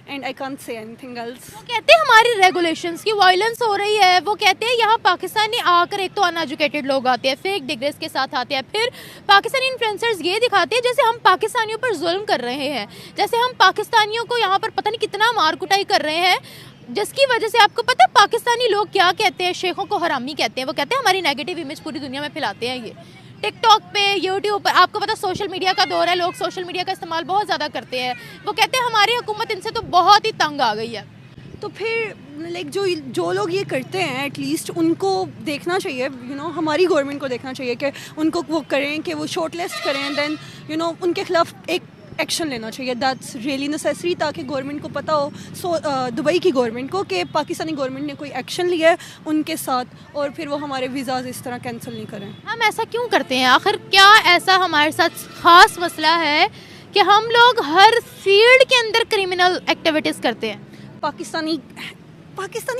and I can't say anything else. वो कहते हैं हमारी रेगुलेशंस की वायलेंस हो रही है। वो कहते हैं यहाँ पाकिस्तानी आकर एक तो अनएजुकेटेड लोग आते हैं, फेक डिग्रीज के साथ आते हैं, फिर पाकिस्तानी इन्फ्लुएंसर्स ये दिखाते हैं जैसे हम पाकिस्तानियों पर जुल्म कर रहे हैं, जैसे हम पाकिस्तानियों को यहाँ पर पता नहीं कितना मार कुटाई कर रहे हैं, जिसकी वजह से आपको पता है पाकिस्तानी लोग क्या कहते हैं? शेखों को हरामी कहते हैं। वो कहते हैं हमारी नेगेटिव इमेज पूरी दुनिया में फैलाते हैं। ये टिकटॉक पे, यूट्यूब पर, आपको पता सोशल मीडिया का दौर है, लोग सोशल मीडिया का इस्तेमाल बहुत ज़्यादा करते हैं। वो कहते हैं हमारी हुकूमत इनसे तो बहुत ही तंग आ गई है। तो फिर लाइक जो लोग ये करते हैं एटलीस्ट उनको देखना चाहिए, हमारी गवर्नमेंट को देखना चाहिए कि उनको वो करें कि वो शॉर्टलिस्ट करें, देन उनके खिलाफ एक एक्शन लेना चाहिए। दैट्स रियली नेसेसरी, ताकि गवर्नमेंट को पता हो, दुबई की गवर्नमेंट को, कि पाकिस्तानी गवर्नमेंट ने कोई एक्शन लिया है उनके साथ और फिर वो हमारे वीज़ाज़ इस तरह कैंसिल नहीं करें। हम ऐसा क्यों करते हैं? आखिर क्या ऐसा हमारे साथ ख़ास मसला है कि हम लोग हर फील्ड के अंदर क्रिमिनल एक्टिविटीज़ करते हैं? पाकिस्तानी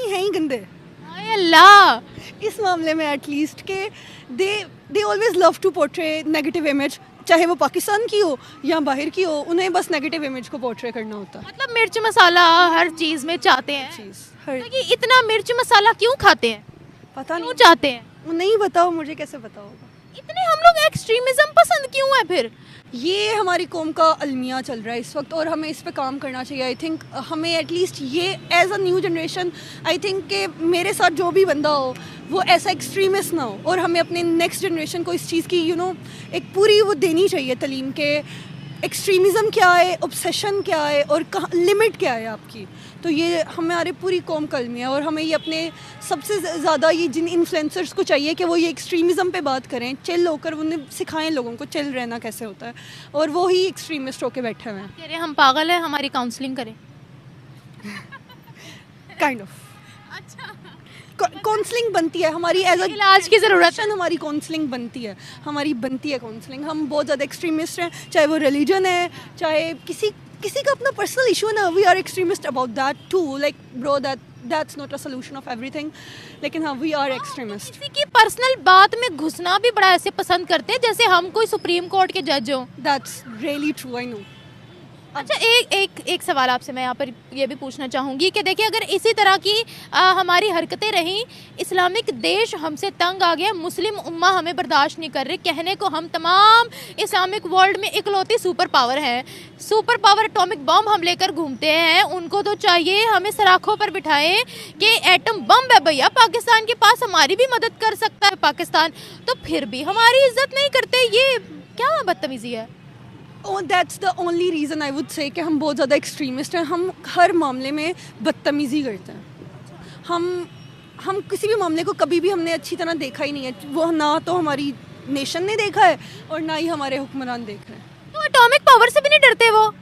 हैं ही गंदे हाय अल्लाह। इस मामले में एटलीस्ट के दे they always love to portray negative image, चाहे वो पाकिस्तान की हो या बाहर की हो, उन्हें बस नेगेटिव इमेज को पोर्ट्रे करना होता है। मतलब मिर्च मसाला हर चीज में चाहते हैं। चीज़ हर कि इतना मिर्च मसाला क्यों खाते हैं, पता क्यों नहीं, चाहते हैं? नहीं बताओ, मुझे कैसे पता होगा। इतने हम लोग एक्सट्रीमिज्म पसंद क्यों है फिर? ये हमारी कौम का अलमिया चल रहा है इस वक्त, और हमें इस पे काम करना चाहिए। आई थिंक हमें एटलीस्ट ये as a new generation, I think कि मेरे साथ जो भी बंदा हो वो ऐसा एक्सट्रीमिस्ट ना हो, और हमें अपने नेक्स्ट जनरेशन को इस चीज़ की एक पूरी वो देनी चाहिए तालीम के एक्सट्रीमिज़म क्या है, ऑब्सेशन क्या है, और कहाँ लिमिट क्या है आपकी। तो ये हमारे पूरी कौम का अलमिया है, और हमें ये अपने सबसे ज़्यादा ये जिन इन्फ्लुएंसर्स को चाहिए कि वो ये एक्सट्रीमिज़म पे बात करें, चिल होकर उन्हें सिखाएं लोगों को चिल रहना कैसे होता है, और वो ही एक्सट्रीमिस्ट होकर बैठे हुए हैं। कह रहे हम पागल हैं, हमारी काउंसलिंग करें। काइंड ऑफ काउंसलिंग बनती है हमारी एज इलाज की ज़रूरत है। हमारी काउंसलिंग बनती है काउंसलिंग। हम बहुत ज़्यादा एक्सट्रीमिस्ट हैं, चाहे वो रिलीजन है, चाहे किसी का अपना पर्सनल इशू है ना, we are extremist about that too, like bro that's not a solution of everything, लेकिन हाँ वी आर एक्सट्रीमिस्ट। किसी की पर्सनल बात में घुसना भी बड़ा ऐसे पसंद करते हैं जैसे हम कोई सुप्रीम कोर्ट के जज हो। That's really true, I know. अच्छा, एक सवाल आपसे मैं यहाँ पर ये भी पूछना चाहूँगी कि देखिए, अगर इसी तरह की हमारी हरकतें रहीं, इस्लामिक देश हमसे तंग आ गया, मुस्लिम उम्मा हमें बर्दाश्त नहीं कर रहे, कहने को हम तमाम इस्लामिक वर्ल्ड में इकलौती सुपर पावर हैं, सुपर पावर एटॉमिक बम हम लेकर घूमते हैं, उनको तो चाहिए हमें सराखों पर बिठाएं कि एटम बम है भैया पाकिस्तान के पास, हमारी भी मदद कर सकता है पाकिस्तान, तो फिर भी हमारी इज्जत नहीं करते, ये क्या बदतमीज़ी है? That's the only reason I would say कि हम बहुत ज़्यादा एक्सट्रीमिस्ट हैं। हम हर मामले में बदतमीज़ी करते हैं। हम किसी भी मामले को कभी भी हमने अच्छी तरह देखा ही नहीं है, वो ना तो हमारी नेशन ने देखा है और ना ही हमारे हुक्मरान देख रहे हैं। तो एटॉमिक पावर से भी नहीं डरते वो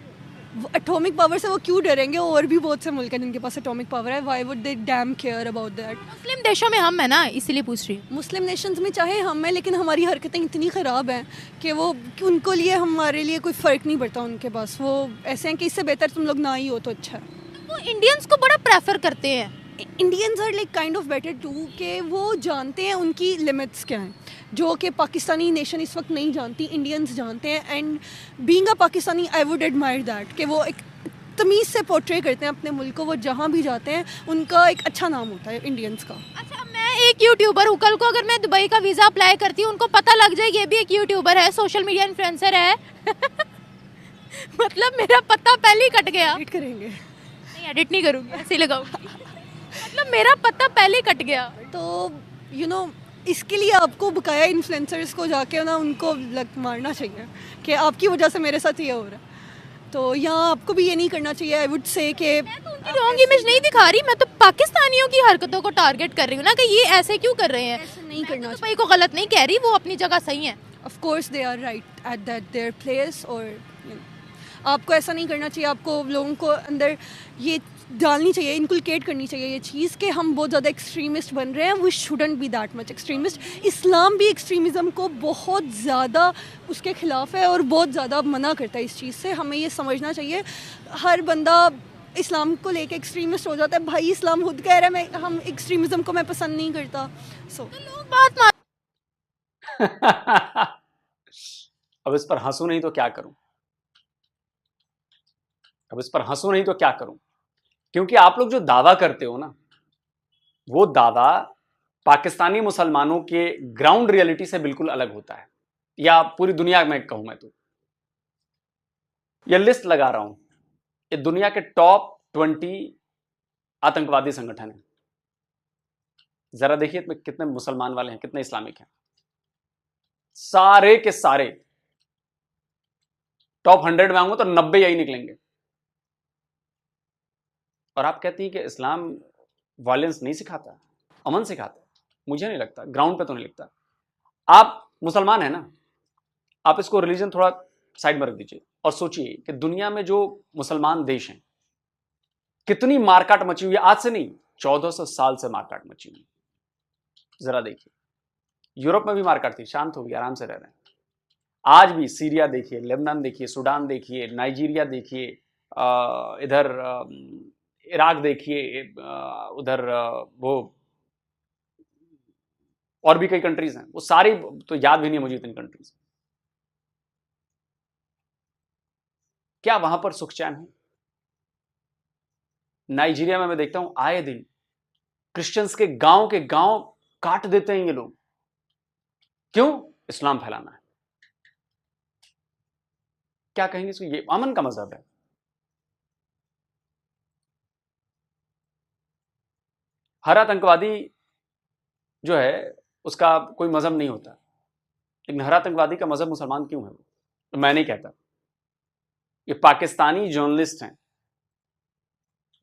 एटॉमिक पावर से वो क्यों डरेंगे? और भी बहुत से मुल्क हैं जिनके पास एटॉमिक पावर है, why would they damn care about that? मुस्लिम देशों में हम है ना, इसीलिए पूछ रही हूँ। मुस्लिम नेशंस में चाहे हम हैं, लेकिन हमारी हरकतें इतनी ख़राब हैं कि उनको लिए हमारे लिए कोई फ़र्क नहीं पड़ता उनके पास। वो ऐसे हैं कि इससे बेहतर तुम लोग ना ही हो तो अच्छा है। वो इंडियंस को बड़ा प्रेफर करते हैं। Indians are like kind of better too, कि वो जानते हैं उनकी लिमिट्स क्या हैं, जो कि पाकिस्तानी नेशन इस वक्त नहीं जानती, इंडियंस जानते हैं। And being a Pakistani I would admire that कि वो एक तमीज़ से पोर्ट्रे करते हैं अपने मुल्क को, वो जहाँ भी जाते हैं उनका एक अच्छा नाम होता है इंडियंस का। अच्छा, मैं एक यूट्यूबर हूँ, कल को अगर मैं दुबई का वीज़ा अप्लाई करती हूँ, उनको पता लग जाए ये भी एक यूट्यूबर है, सोशल मीडिया इन्फ्लुएंसर है मतलब मेरा पता पहले ही कट गया। एडिट करेंगे? नहीं, एडिट नहीं करूँगी, ऐसे ही लगाऊंगी मतलब मेरा पता पहले ही कट गया। तो इसके लिए आपको बकाया इन्फ्लुएंसर्स को जाके ना उनको लग मारना चाहिए कि आपकी वजह से मेरे साथ ये हो रहा है। तो यहाँ आपको भी ये नहीं करना चाहिए। आई वुड से कि मैं तो उनकी रॉन्ग इमेज नहीं दिखा रही, मैं तो पाकिस्तानियों की हरकतों को टारगेट कर रही हूँ ना, कि ये ऐसे क्यों कर रहे हैं। ऐसे नहीं करना तो भाई को गलत नहीं कह रही, वो अपनी जगह सही है। Of course they are right at that their place, और आपको ऐसा नहीं करना चाहिए। आपको लोगों को अंदर ये डालनी चाहिए, इनकुलकेट करनी चाहिए ये चीज़ कि हम बहुत ज़्यादा एक्सट्रीमिस्ट बन रहे हैं। We shouldn't be that much extremist. इस्लाम भी एक्सट्रीमिज़म को बहुत ज़्यादा उसके ख़िलाफ़ है और बहुत ज़्यादा मना करता है इस चीज़ से। हमें ये समझना चाहिए। हर बंदा इस्लाम को लेके एक्सट्रीमिस्ट हो जाता है। भाई इस्लाम खुद कह रहा है हम एक्सट्रीमिज़म को मैं पसंद नहीं करता। लोग बात मान अब इस पर हंसू नहीं तो क्या करूं, क्योंकि आप लोग जो दावा करते हो ना, वो दावा पाकिस्तानी मुसलमानों के ग्राउंड रियलिटी से बिल्कुल अलग होता है, या पूरी दुनिया में कहूं मैं तो। ये लिस्ट लगा रहा हूं, ये दुनिया के टॉप 20 आतंकवादी संगठन हैं। जरा देखिए इसमें कितने मुसलमान वाले हैं, कितने इस्लामिक हैं। सारे के सारे टॉप 100 में आऊंगा तो 90 यही निकलेंगे। और आप कहती हैं कि इस्लाम वायलेंस नहीं सिखाता, अमन सिखाता है। मुझे नहीं लगता, ग्राउंड पे तो नहीं लगता। आप मुसलमान हैं ना, आप इसको रिलीजन थोड़ा साइड में रख दीजिए और सोचिए कि दुनिया में जो मुसलमान देश हैं, कितनी मारकाट मची हुई है। आज से नहीं, 1400 साल से मारकाट मची हुई। जरा देखिए, यूरोप में भी मारकाट थी, शांत हो गई, आराम से रह रहे हैं। आज भी सीरिया देखिए, लेबनान देखिए, सूडान देखिए, नाइजीरिया देखिए, इधर इराक देखिए, उधर वो और भी कई कंट्रीज हैं, वो सारी तो याद भी नहीं है मुझे इतनी कंट्रीज। क्या वहां पर सुख चैन है? नाइजीरिया में मैं देखता हूं आए दिन क्रिश्चियंस के गांव काट देते हैं ये लोग। क्यों? इस्लाम फैलाना है। क्या कहेंगे इसको? ये अमन का मजहब है। हर आतंकवादी जो है उसका कोई मजहब नहीं होता, लेकिन हर आतंकवादी का मजहब मुसलमान क्यों है? तो मैं नहीं कहता, ये पाकिस्तानी जर्नलिस्ट हैं,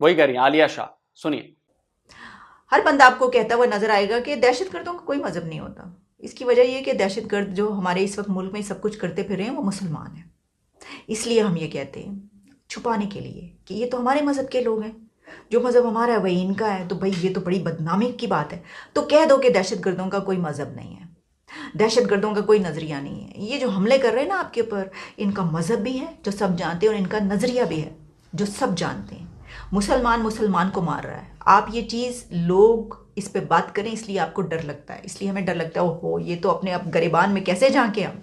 वही कह रही हैं, आलिया शाह। सुनिए। हर बंदा आपको कहता हुआ नजर आएगा कि दहशतगर्दों का कोई मजहब नहीं होता। इसकी वजह यह कि दहशतगर्द जो हमारे इस वक्त मुल्क में सब कुछ करते फिर रहे हैं वो मुसलमान हैं। इसलिए हम ये कहते हैं छुपाने के लिए कि ये तो हमारे मजहब के लोग हैं, जो मजहब हमारा है वही इनका है, तो भाई ये तो बड़ी बदनामी की बात है। तो कह दो कि दहशतगर्दों का कोई मजहब नहीं है, दहशतगर्दों का कोई नज़रिया नहीं है। ये जो हमले कर रहे हैं ना आपके ऊपर, इनका मजहब भी है जो सब जानते हैं और इनका नज़रिया भी है जो सब जानते हैं। मुसलमान को मार रहा है। आप ये चीज़ लोग इस पे बात करें इसलिए आपको डर लगता है, इसलिए हमें डर लगता है ओहो ये तो अपने आप गरिबान में कैसे झांके हम।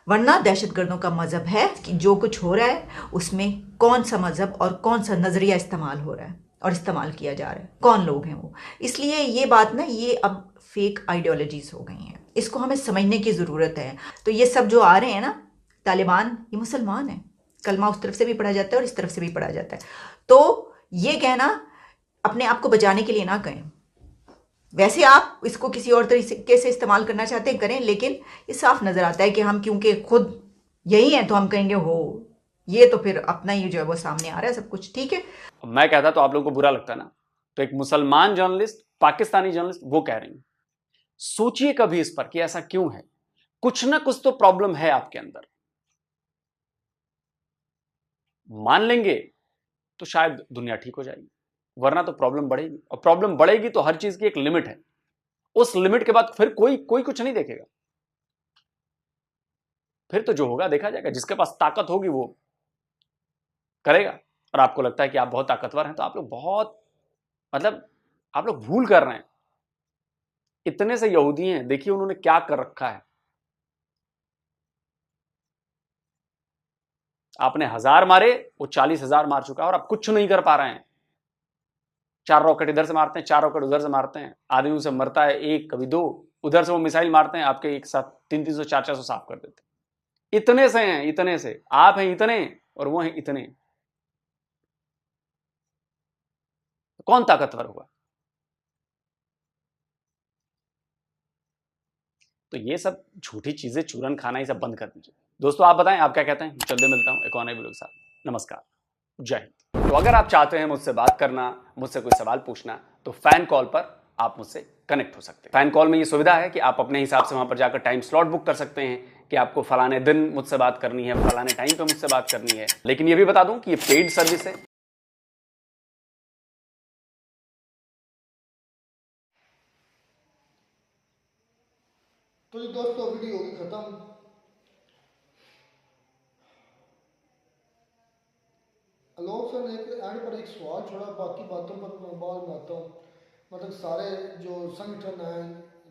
वरना दहशतगर्दों का मजहब है कि जो कुछ हो रहा है उसमें कौन सा मजहब और कौन सा नज़रिया इस्तेमाल हो रहा है और इस्तेमाल किया जा रहा है, कौन लोग हैं वो। इसलिए ये बात ना ये अब फेक आइडियोलॉजीज हो गई हैं, इसको हमें समझने की ज़रूरत है। तो ये सब जो आ रहे हैं ना तालिबान, ये मुसलमान हैं। कलमा उस तरफ से भी पढ़ा जाता है और इस तरफ से भी पढ़ा जाता है। तो ये कहना अपने आप को बचाने के लिए ना कहें। वैसे आप इसको किसी और तरीके से इस्तेमाल करना चाहते हैं करें, लेकिन ये साफ नज़र आता है कि हम क्योंकि खुद यही हैं तो हम कहेंगे हो ये तो फिर अपना ही जो है वो सामने आ रहा है सब कुछ। ठीक है, मैं कहता तो आप लोगों को बुरा लगता ना, तो एक मुसलमान जर्नलिस्ट, पाकिस्तानी जर्नलिस्ट वो कह रही हैं। सोचिए कभी इस पर कि ऐसा क्यों है। कुछ ना कुछ तो प्रॉब्लम है आपके अंदर। मान लेंगे तो शायद दुनिया ठीक हो जाएगी, वरना तो प्रॉब्लम बढ़ेगी, और प्रॉब्लम बढ़ेगी तो हर चीज की एक लिमिट है। उस लिमिट के बाद फिर कोई कुछ नहीं देखेगा। फिर तो जो होगा देखा जाएगा। जिसके पास ताकत होगी वो करेगा। और आपको लगता है कि आप बहुत ताकतवर हैं, तो आप लोग बहुत आप लोग भूल कर रहे हैं। इतने से यहूदी हैं, देखिए उन्होंने क्या कर रखा है। आपने 1000 मारे, वो 40,000 मार चुका है और आप कुछ नहीं कर पा रहे हैं। 4 रॉकेट इधर से मारते हैं, 4 रॉकेट उधर से मारते हैं, आदमी से मरता है 1 कभी 2, उधर से वो मिसाइल मारते हैं, आपके एक साथ 300 400 साफ कर देते हैं। इतने से हैं, इतने से आप हैं इतने और वो हैं इतने। कौन ताकतवर हुआ? तो ये सब झूठी चीजें, चूरन खाना, ये सब बंद कर दीजिए। दोस्तों आप बताएं, आप क्या कहते हैं? जल्दी मिलता हूं एक और नए वीडियो के साथ। नमस्कार, जय हिंद। तो अगर आप चाहते हैं मुझसे बात करना, मुझसे कोई सवाल पूछना, तो फैन कॉल पर आप मुझसे कनेक्ट हो सकते हैं। फैन कॉल में ये सुविधा है कि आप अपने हिसाब से वहां पर जाकर टाइम स्लॉट बुक कर सकते हैं कि आपको फलाने दिन मुझसे बात करनी है, फलाने टाइम पे मुझसे बात करनी है। लेकिन ये भी बता दूं कि ये पेड सर्विस है। तो जी दोस्तों वीडियो होगी खत्म। लोग सर एक एंड पर एक सवाल छोड़ा, बाकी बातों पर मैं बाद में आता हूँ। सारे जो संगठन हैं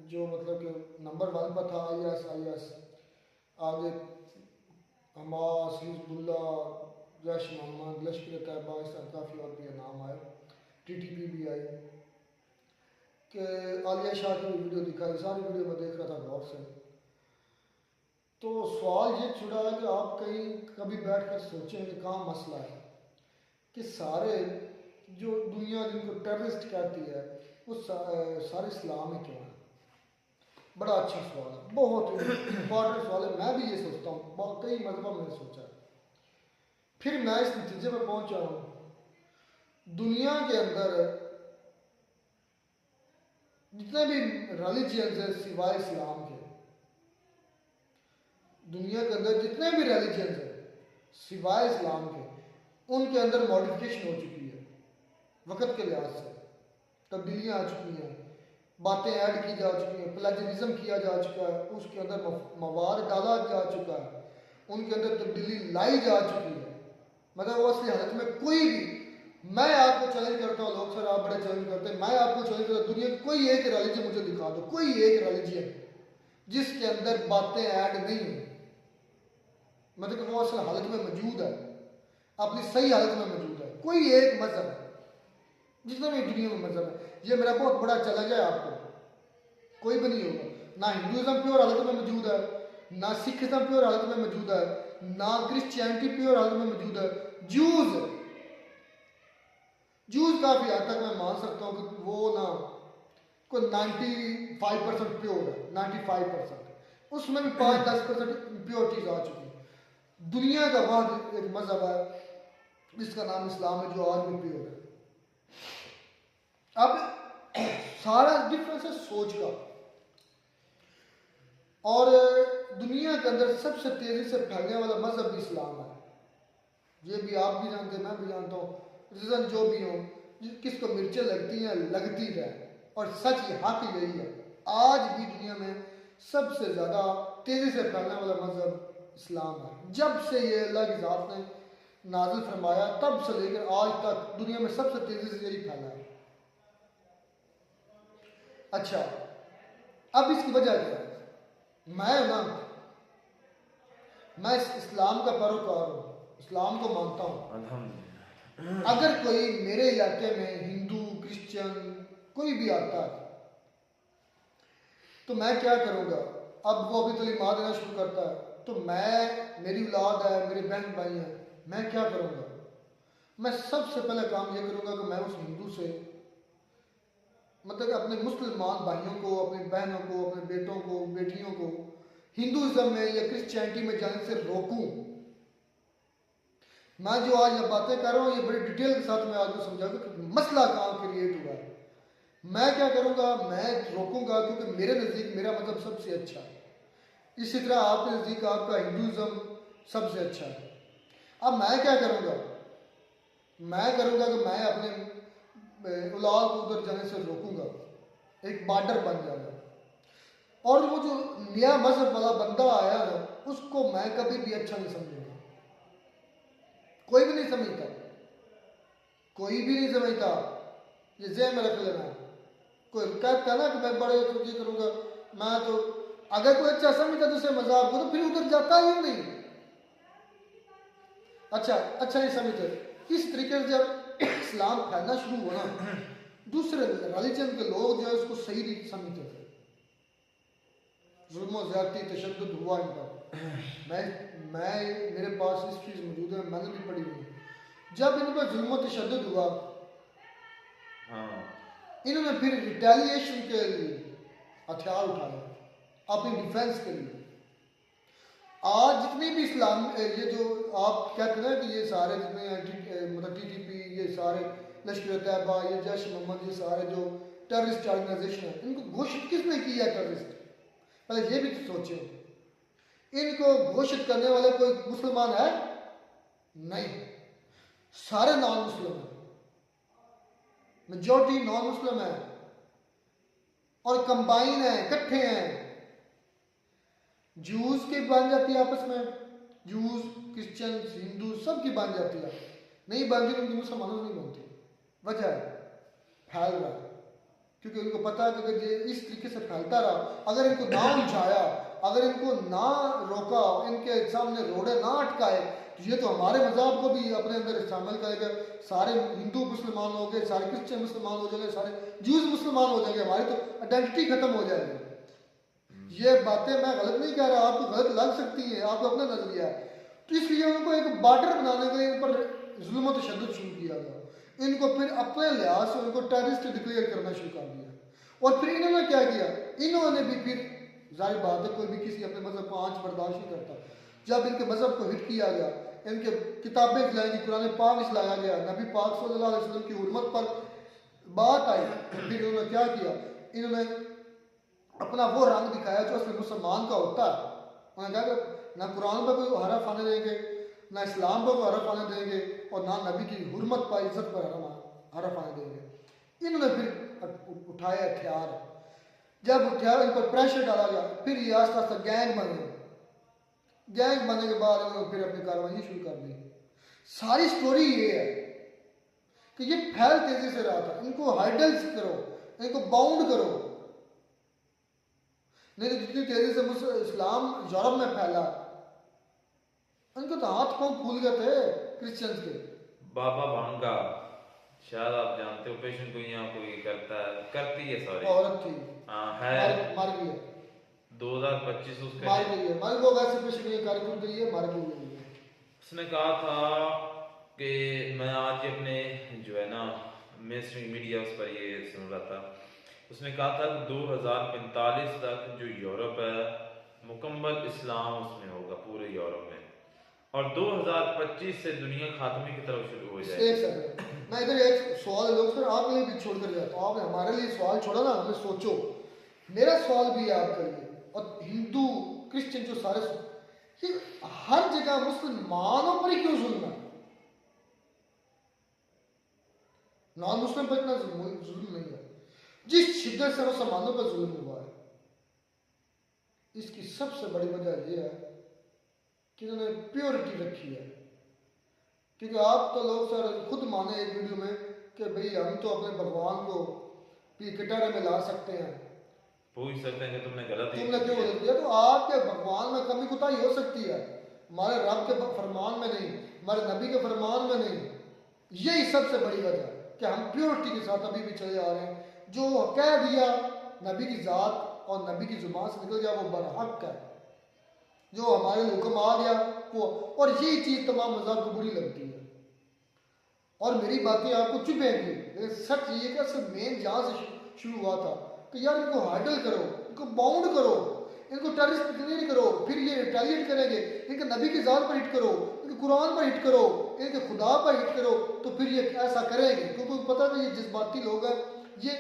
जो कि नंबर 1 पर था, IS आगे हमास, हिजबुल्ला, जैश मोहम्मद, लश्कर तैयबा, इस तरह काफ़ी और भी नाम आए, TTP भी आई, कि आलिया शाह की वीडियो दिखाई। सारी वीडियो में देख रहा था गौर से। तो सवाल ये छुड़ा है कि आप कभी बैठ कर सोचें कि कहाँ मसला है कि सारे जो दुनिया जिनको टेररिस्ट कहती है वो सारे इस्लाम में क्यों है? बड़ा अच्छा सवाल है, बहुत इम्पोर्टेंट सवाल है। मैं भी ये सोचता हूँ, कई मरतबा मैंने सोचा है, फिर मैं इस नतीजे पर पहुँचा हूँ। दुनिया के अंदर जितने भी रिलीजियंस हैं सिवाय इस्लाम के, दुनिया के अंदर जितने भी रिलीजियंस हैं सिवाय इस्लाम के, उनके अंदर मॉडिफिकेशन हो चुकी है। वक्त के लिहाज से तब्दीलियाँ आ चुकी हैं, बातें ऐड की जा चुकी हैं, प्लेजरिज्म किया जा चुका है, उसके अंदर मवाद डाला जा चुका है, उनके अंदर तब्दीली लाई जा चुकी है। वो असली हालत में कोई भी मैं आपको चैलेंज करता हूँ, लोग सर आप बड़े चैलेंज करते हैं, मैं आपको चैलेंज करता हूँ, दुनिया की कोई एक रिलीजन मुझे दिखा दो, कोई एक रिलीजन जिसके अंदर बातें ऐड नहीं है, मतलब कि वो असल हालत में मौजूद है, अपनी सही हालत में मौजूद है। कोई एक मजहब जितना भी दुनिया में मजहब है, ये मेरा बहुत बड़ा चैलेंज है आपको, कोई भी नहीं होगा। ना हिंदुइज्म प्योर हालत में मौजूद है, ना सिखिज्म प्योर हालत में मौजूद है, ना क्रिश्चियनिटी प्योर हालत में मौजूद है। जूस काफी हद तक मैं मान सकता हूँ कि वो ना कोई 95% प्योर है, 95%, उसमें भी 5-10% इम्प्योरिटीज आ चुकी है। दुनिया का वाद एक मजहब है जिसका नाम इस्लाम है, जो आज भी प्योर है। अब सारा डिफरेंस है सोच का, और दुनिया के अंदर सबसे तेजी से फैलने वाला मजहब भी इस्लाम है। ये भी आप भी जानते हैं, मैं भी जानता हूँ, रीजन जो भी हो, किसको मिर्चें लगती हैं लगती रहे, और सच ये हक यही है, आज भी दुनिया में सबसे ज्यादा तेजी से फैलने वाला मजहब इस्लाम है। जब से ये अल्लाह की ज़ात ने नाजिल फरमाया तब से लेकर आज तक दुनिया में सबसे तेजी से यही फैला है। अच्छा, अब इसकी वजह क्या है? मैं इस्लाम का पैरोकार हूँ, इस्लाम को मानता हूँ। अगर कोई मेरे इलाके में हिंदू क्रिश्चियन कोई भी आता है तो मैं क्या करूँगा? अब वो अभी तलीमात देना शुरू करता है तो मेरी औलाद है, मेरे बहन भाई हैं, मैं क्या करूँगा? मैं सबसे पहले काम ये करूँगा कि मैं उस हिंदू से, मतलब अपने मुसलमान भाइयों को, अपनी बहनों को, अपने बेटों को, बेटियों को हिंदुइज्म में या क्रिश्चियनिटी में जाने से रोकूं। मैं जो आज ये बातें कर रहा हूँ ये बड़ी डिटेल के साथ मैं आपको समझाऊंगा कि मसला कहाँ क्रिएट हुआ है। मैं क्या करूँगा? मैं रोकूंगा, क्योंकि मेरे नज़दीक मेरा मतलब सबसे अच्छा है। इसी तरह आपके नज़दीक आपका हिंदुइज्म सबसे अच्छा है। अब मैं क्या करूँगा? मैं करूँगा कि मैं अपने औलाद को उधर जाने से रोकूंगा, एक बॉर्डर बन जाएगा। और वो जो नया मजहब वाला बंदा आया है उसको मैं कभी भी अच्छा नहीं समझूंगा, कोई भी नहीं समझता, कोई भी नहीं समझता, ये ज़हन में रख लेना। कोई कहता है ना कि मैं बड़े तो ये करूँगा, मैं तो अगर कोई अच्छा समझता तो उसे मजाक को तो फिर उधर जाता ही नहीं। अच्छा नहीं समझते। इस तरीके से जब इस्लाम फैलना शुरू हुआ ना, दूसरे रिलीजन के लोग जो है उसको सही नहीं समझते थे, जुल्म ज़्यादती तशद्दुद हुआ इन पर। मैं मेरे पास इस चीज़ मौजूद है, मैंने भी पढ़ी हुई। जब इन पर जुल्म तशद्दुद हुआ, इन्होंने फिर रिटेलिएशन के लिए हथियार उठाए अपनी डिफेंस के लिए। आज जितने भी इस्लाम ये जो आप कहते हैं ना कि ये सारे जितने मतलब TTP, ये सारे लश्कर तैयबा, ये जैश मोहम्मद, ये सारे जो टेररिस्ट ऑर्गेनाइजेशन है, इनको घोषित किसने किया टेररिस्ट? पहले ये भी सोचें, इनको घोषित करने वाला कोई मुसलमान है? नहीं, सारे नॉन मुस्लिम हैं, मेजॉरिटी नॉन मुस्लिम है और कंबाइन है, इकट्ठे हैं। जूस की बन जाती है आपस में, जूस क्रिश्चियन हिंदू सब की बन जाती है, नहीं बनती क्योंकि मुसलमानों नहीं बनती। वजह है फैल रहा है, क्योंकि उनको पता है कि अगर ये इस तरीके से फैलता रहा, अगर इनको ना उलझाया, अगर इनको ना रोका, इनके सामने रोड़े ना अटकाए, तो ये तो हमारे मज़हब को भी अपने अंदर शामिल करेगा। सारे हिंदू मुसलमान हो गए, सारे क्रिश्चियन मुसलमान हो जाएंगे, सारे जूस मुसलमान हो जाएंगे, हमारी तो आइडेंटिटी खत्म हो जाएगी। ये बातें मैं गलत नहीं कह रहा, आपको गलत लग सकती है, आपको अपना नजरिया है। तो इसलिए उनको एक बॉर्डर बनाने के लिए इन पर जुल्म और तशद्दुद शुरू किया गया। इनको फिर अपने लिहाज से उनको टेररिस्ट डिक्लेयर करना शुरू कर दिया। और फिर इन्होंने क्या किया? इन्होंने भी फिर, जाहिर बात है कोई भी किसी अपने मजहब को आंच बर्दाश्त नहीं करता। जब इनके मजहब को हिट किया गया, इनके किताबें जलाई गई, कुरान पाक लाया गया, नबी पाक सल्लल्लाहु अलैहि वसल्लम की हुर्मत पर बात आई, फिर इन्होंने क्या किया? इन्होंने अपना वो रंग दिखाया जो असली मुसलमान का होता है। उन्होंने कहा कि ना कुरान पर कोई हरफ आने देंगे, ना इस्लाम पर कोई हरफ आने देंगे, और ना नबी की हुर्मत पर, इज्जत पर हरफ आने देंगे। इन्होंने फिर उठाए हथियार। जब उठाया, इन पर प्रेशर डाला गया, फिर ये आस्ता आस्ता गैंग बने। गैंग बनने के बाद इन्होंने फिर अपनी कार्रवाई शुरू कर दी। सारी स्टोरी ये है कि ये फैल तेजी से रहा था, इनको हाइडल्स करो, इनको बाउंड करो। नहीं तो जितनी तेजी से इस्लाम यूरोप में फैला, उनको तो हाथ पांव फूल गए थे क्रिश्चियंस के। बाबा भांगा, शायद आप जानते हो, पेशेंट को यहाँ कोई करता है, करती है, सॉरी, औरत थी, है, मर गई है, 2025 उसका मर गई है, मर वो वैसे पेशेंट ये कार्यक्रम गई है, मर गई है। उसने कहा था कि मैं आज अपने जो है ना मेनस्ट्रीम मीडिया उस पर ये सुन रहा था, उसने कहा था कि 2045 तक जो यूरोप है मुकम्मल इस्लाम उसमें होगा, पूरे यूरोप में, और 2025 से दुनिया खात्मे की तरफ शुरू हो जाएगी। एक सेकंड, मैं इधर एक सवाल लोग फिर आपके लिए भी छोड़ कर जाता हूँ। आपने हमारे लिए सवाल छोड़ा ना, हमें सोचो, मेरा सवाल भी है आपके लिए, और हिंदू क्रिश्चियन जो सारे कि हर जगह मुसलमानों पर ही क्यों जुल्म है? नॉन मुस्लिम पर इतना जुल्म नहीं है जिस शिद्दत से मुसलमानों पर जुल्म हुआ है। इसकी सबसे बड़ी वजह यह है कि इन्होंने प्योरिटी रखी है। क्योंकि आप तो लोग सर खुद माने एक वीडियो में कि भाई हम तो अपने भगवान को कटोरे में ला सकते हैं, पूछ सकते हैं कि तुमने गलत क्यों गलत किया। तो आपके भगवान में कमी कुताही हो सकती है, हमारे रब के फरमान में नहीं, हमारे नबी के फरमान में नहीं। यही सबसे बड़ी वजह है कि हम प्योरिटी के साथ अभी भी चले आ रहे हैं। जो कह दिया नबी की ज़ात और नबी की जुबान से निकल गया वो बरहक है, जो हमारे हुक्म आ गया वो, और यही चीज़ तमाम मज़हब को बुरी लगती है। और मेरी बातें आपको चुभेंगी, लेकिन सच ये कि असल मेन जहाँ से शुरू हुआ था कि यार इनको हाइडल करो, इनको बाउंड करो, इनको टेररिस्ट डिक्लेयर करो, फिर ये रिटेलिएट करेंगे, इनके नबी की ज़ात पर हिट करो, इनके कुरान पर हिट करो, इनके खुदा पर हिट करो, तो फिर ये ऐसा करेंगे। क्योंकि पता था ये जज्बाती लोग हैं, ये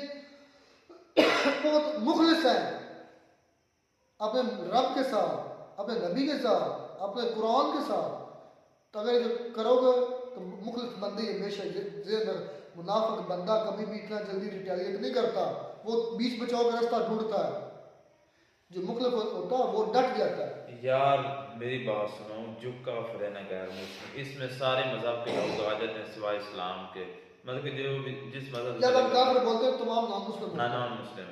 बहुत मुखलिस हैं अपने रब के साथ, अपने नबी के साथ, अपने कुरान के साथ। तो अगर जो करोगे तो मुखलिस बंदे हमेशा मुनाफिक बंदा कभी भी इतना जल्दी रिटेलिएट नहीं करता, वो बीच बचाव का रास्ता ढूंढता है। जो मुखलिफ होता है वो डट जाता है। यार मेरी बात सुनो, जो काफिर है ना गैर मुस्लिम, इसमें सारे मजहब के लोग आ जाते हैं सिवाय इस्लाम के। मतलब कि जो जिस मजहब जब हम काफिर बोलते हैं तमाम नॉन मुस्लिम, नॉन मुस्लिम,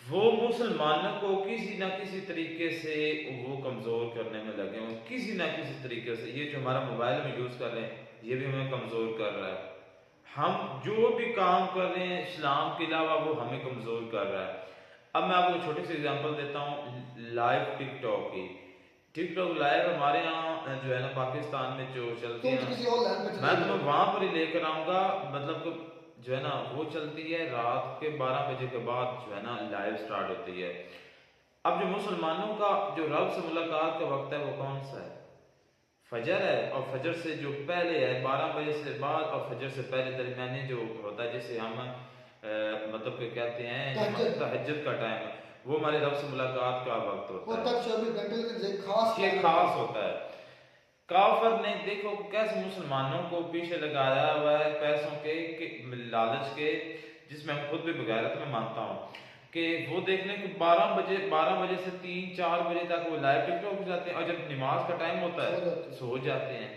वो मुसलमानों को किसी ना किसी तरीके से वो कमज़ोर करने में लगे हों, किसी ना किसी तरीके से। ये जो हमारा मोबाइल में यूज़ कर रहे हैं ये भी हमें कमज़ोर कर रहा है। हम जो भी काम कर रहे हैं इस्लाम के अलावा वो हमें कमज़ोर कर रहा है। अब मैं आपको छोटी सी एग्जांपल देता हूँ लाइव टिकटॉक की। टिकटॉक लाइव हमारे यहाँ जो है ना पाकिस्तान में जो चलती है, मैं तुम्हें वहाँ पर ही लेकर आऊँगा। मतलब जो है ना वो चलती है रात के 12 बजे के बाद जो है ना लाइव स्टार्ट होती है। अब जो मुसलमानों का जो रब से मुलाकात का वक्त है वो कौन सा है? फजर है, और फजर से जो पहले है 12 बजे से बाद, और फजर से पहले दरमियाने जो होता है जिसे हम मतलब कि कहते हैं तहज्जुद का टाइम, वो हमारे रब से मुलाकात का वक्त होता है। ये खास होता है। काफर ने देखो कैसे मुसलमानों को पीछे लगाया हुआ है पैसों के लालच के, जिसमें हम खुद भी बगैर मैं मानता हूँ कि वो देखने के 12 बजे से 3-4 बजे तक वो लाइव टिकटॉक जाते हैं, और जब नमाज का टाइम होता है सो जाते हैं।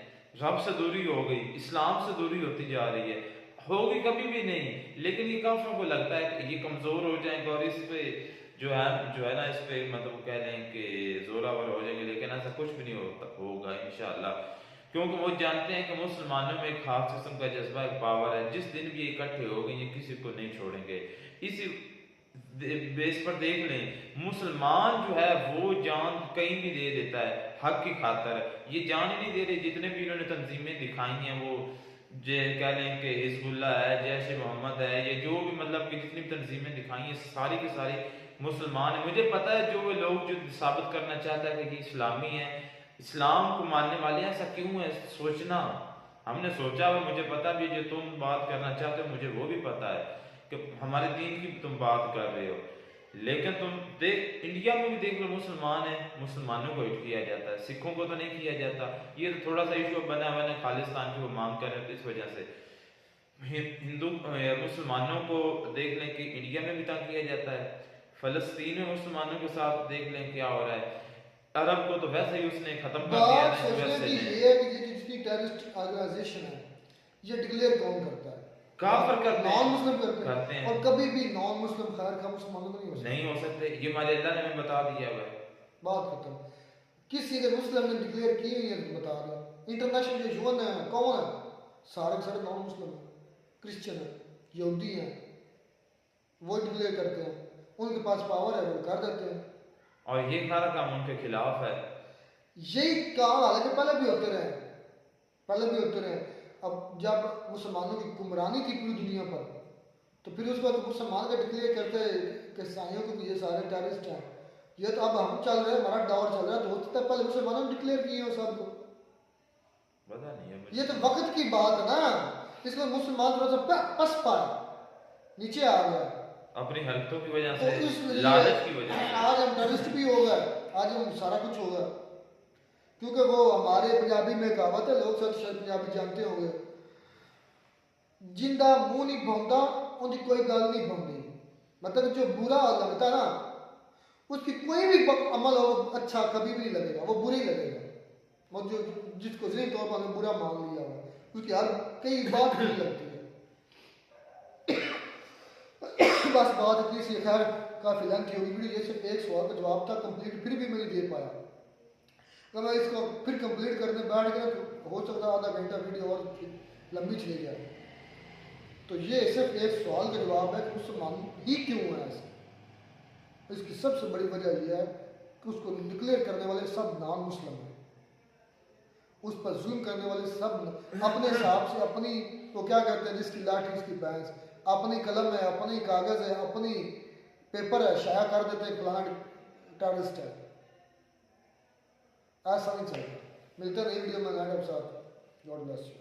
रब से दूरी हो गई, इस्लाम से दूरी होती जा रही है। होगी कभी भी नहीं, लेकिन ये काफरों को लगता है कि ये कमजोर हो जाएंगे और इस पे जो है ना इस पे मतलब कह लें कि जोरावर हो जाएंगे, लेकिन ऐसा कुछ भी नहीं होगा इंशाअल्लाह। क्योंकि वो जानते हैं कि मुसलमानों में एक खास किस्म का जज्बा, एक पावर है। जिस दिन भी इकट्ठे हो गए ये किसी को नहीं छोड़ेंगे। इसी बेस पर देख लें, मुसलमान जो है वो जान कहीं भी दे देता है हक की खातर। ये जान ही नहीं दे रहे। जितने भी इन्होंने तंजीमें दिखाई हैं, वो कह लें कि हिजबुल्लाह है, जैश मोहम्मद है, ये जो भी मतलब कि जितनी भी तंजीमें दिखाई हैं सारी की सारी मुसलमान है। मुझे पता है जो लोग जो साबित करना चाहता है कि ये इस्लामी है, इस्लाम को मानने वाले हैं, ऐसा क्यों है सोचना। हमने सोचा हुआ, मुझे पता भी जो तुम बात करना चाहते हो मुझे वो भी पता है कि हमारे दीन की तुम बात कर रहे हो। लेकिन तुम देख इंडिया में भी देख लो, मुसलमान है, मुसलमानों को हिट किया जाता है, सिखों को तो नहीं किया जाता। ये तो थोड़ा सा इशू बना हुआ है खालिस्तान की वो मांग कर रहे थे, इस वजह से हिंदू मुसलमानों को देख लें कि इंडिया में भी तंग किया जाता है। फलस्तीन में मुसलमानों के साथ देख लें क्या हो रहा है। अरब को तो वैसे ही उसने खत्म कर दिया है। ये जितनी टेररिस्ट ऑर्गेनाइजेशन है ये डिक्लेयर कौन करता है? काफिर करते हैं, नॉन मुस्लिम करते करते हैं। हैं। और कभी भी नॉन मुस्लिम खैर का मुसलमानों में नहीं हो सकते, ये हमारे अल्लाह ने हमें बता दिया हुआ है। बात खत्म। किसी ने मुस्लिम ने डिक्लेयर की हुई है तो बता रहे। इंटरनेशनल जो यूएन है कौन है? सारे के सारे नॉन मुस्लिम है, क्रिश्चियन है, यहूदी हैं, वो डिक्लेयर करते हैं। उनके पास पावर है, वो कर देते हैं। और ये सारा काम उनके खिलाफ है। यही काम हालांकि पहले भी होते रहे, पहले भी होते रहे। अब जब मुसलमानों की गुमरानी थी पूरी दुनिया पर, तो फिर उसके बाद मुसलमान का डिक्लेयर करते कि ईसाइयों को ये सारे टेररिस्ट हैं। ये तो अब हम चल रहे हैं, हमारा दौर चल रहा है, तो हो सकता है पहले मुसलमानों ने डिक्लेयर किए हो सबको। पता नहीं है, ये तो वक्त की बात है ना, इसमें मुसलमान थोड़ा सा पस पाया, नीचे आ गया अपनी हरकतों की वजह तो से, इसलिए लालच की वजह से। आज हम टेररिस्ट भी हो गए, आज हम सारा कुछ हो गया। क्योंकि वो हमारे पंजाबी में कहावत है, लोग सब शायद पंजाबी जानते होंगे, जिंदा मुंह नहीं भौंदा उनकी कोई गल नहीं भौंदी। मतलब जो बुरा लगता है ना, उसकी कोई भी अमल हो अच्छा कभी भी नहीं लगेगा, वो बुरा ही लगेगा। वो जो जिसको ज़हनी तौर पर बुरा मान लिया हुआ, उसकी हर कई बात बुरी लगती है। बस बात इतनी सी। खैर काफ़ी लेंथी होगी वीडियो, ये सिर्फ एक सवाल का जवाब था कंप्लीट, फिर भी मैं नहीं दे पाया। अगर मैं इसको फिर कंप्लीट करने बैठ गया तो हो सकता है आधा घंटा वीडियो और लंबी चली जाए। तो ये सिर्फ एक सवाल का जवाब है कि मुसलमान ही क्यों है ऐसे। इसकी सबसे बड़ी वजह यह है कि उसको डिक्लेयर करने वाले सब नॉन मुस्लिम हैं, उस पर जुल्म करने वाले सब अपने हिसाब से अपनी, वो क्या कहते हैं, जिसकी लाठी उसकी भैंस, अपनी कलम है, अपनी कागज़ है, अपनी पेपर है, शाया कर देते हैं फलाना टेररिस्ट है। ऐसा नहीं चलेगा। मिलते हैं नई वीडियो में, साथ गॉड ब्लेस यू।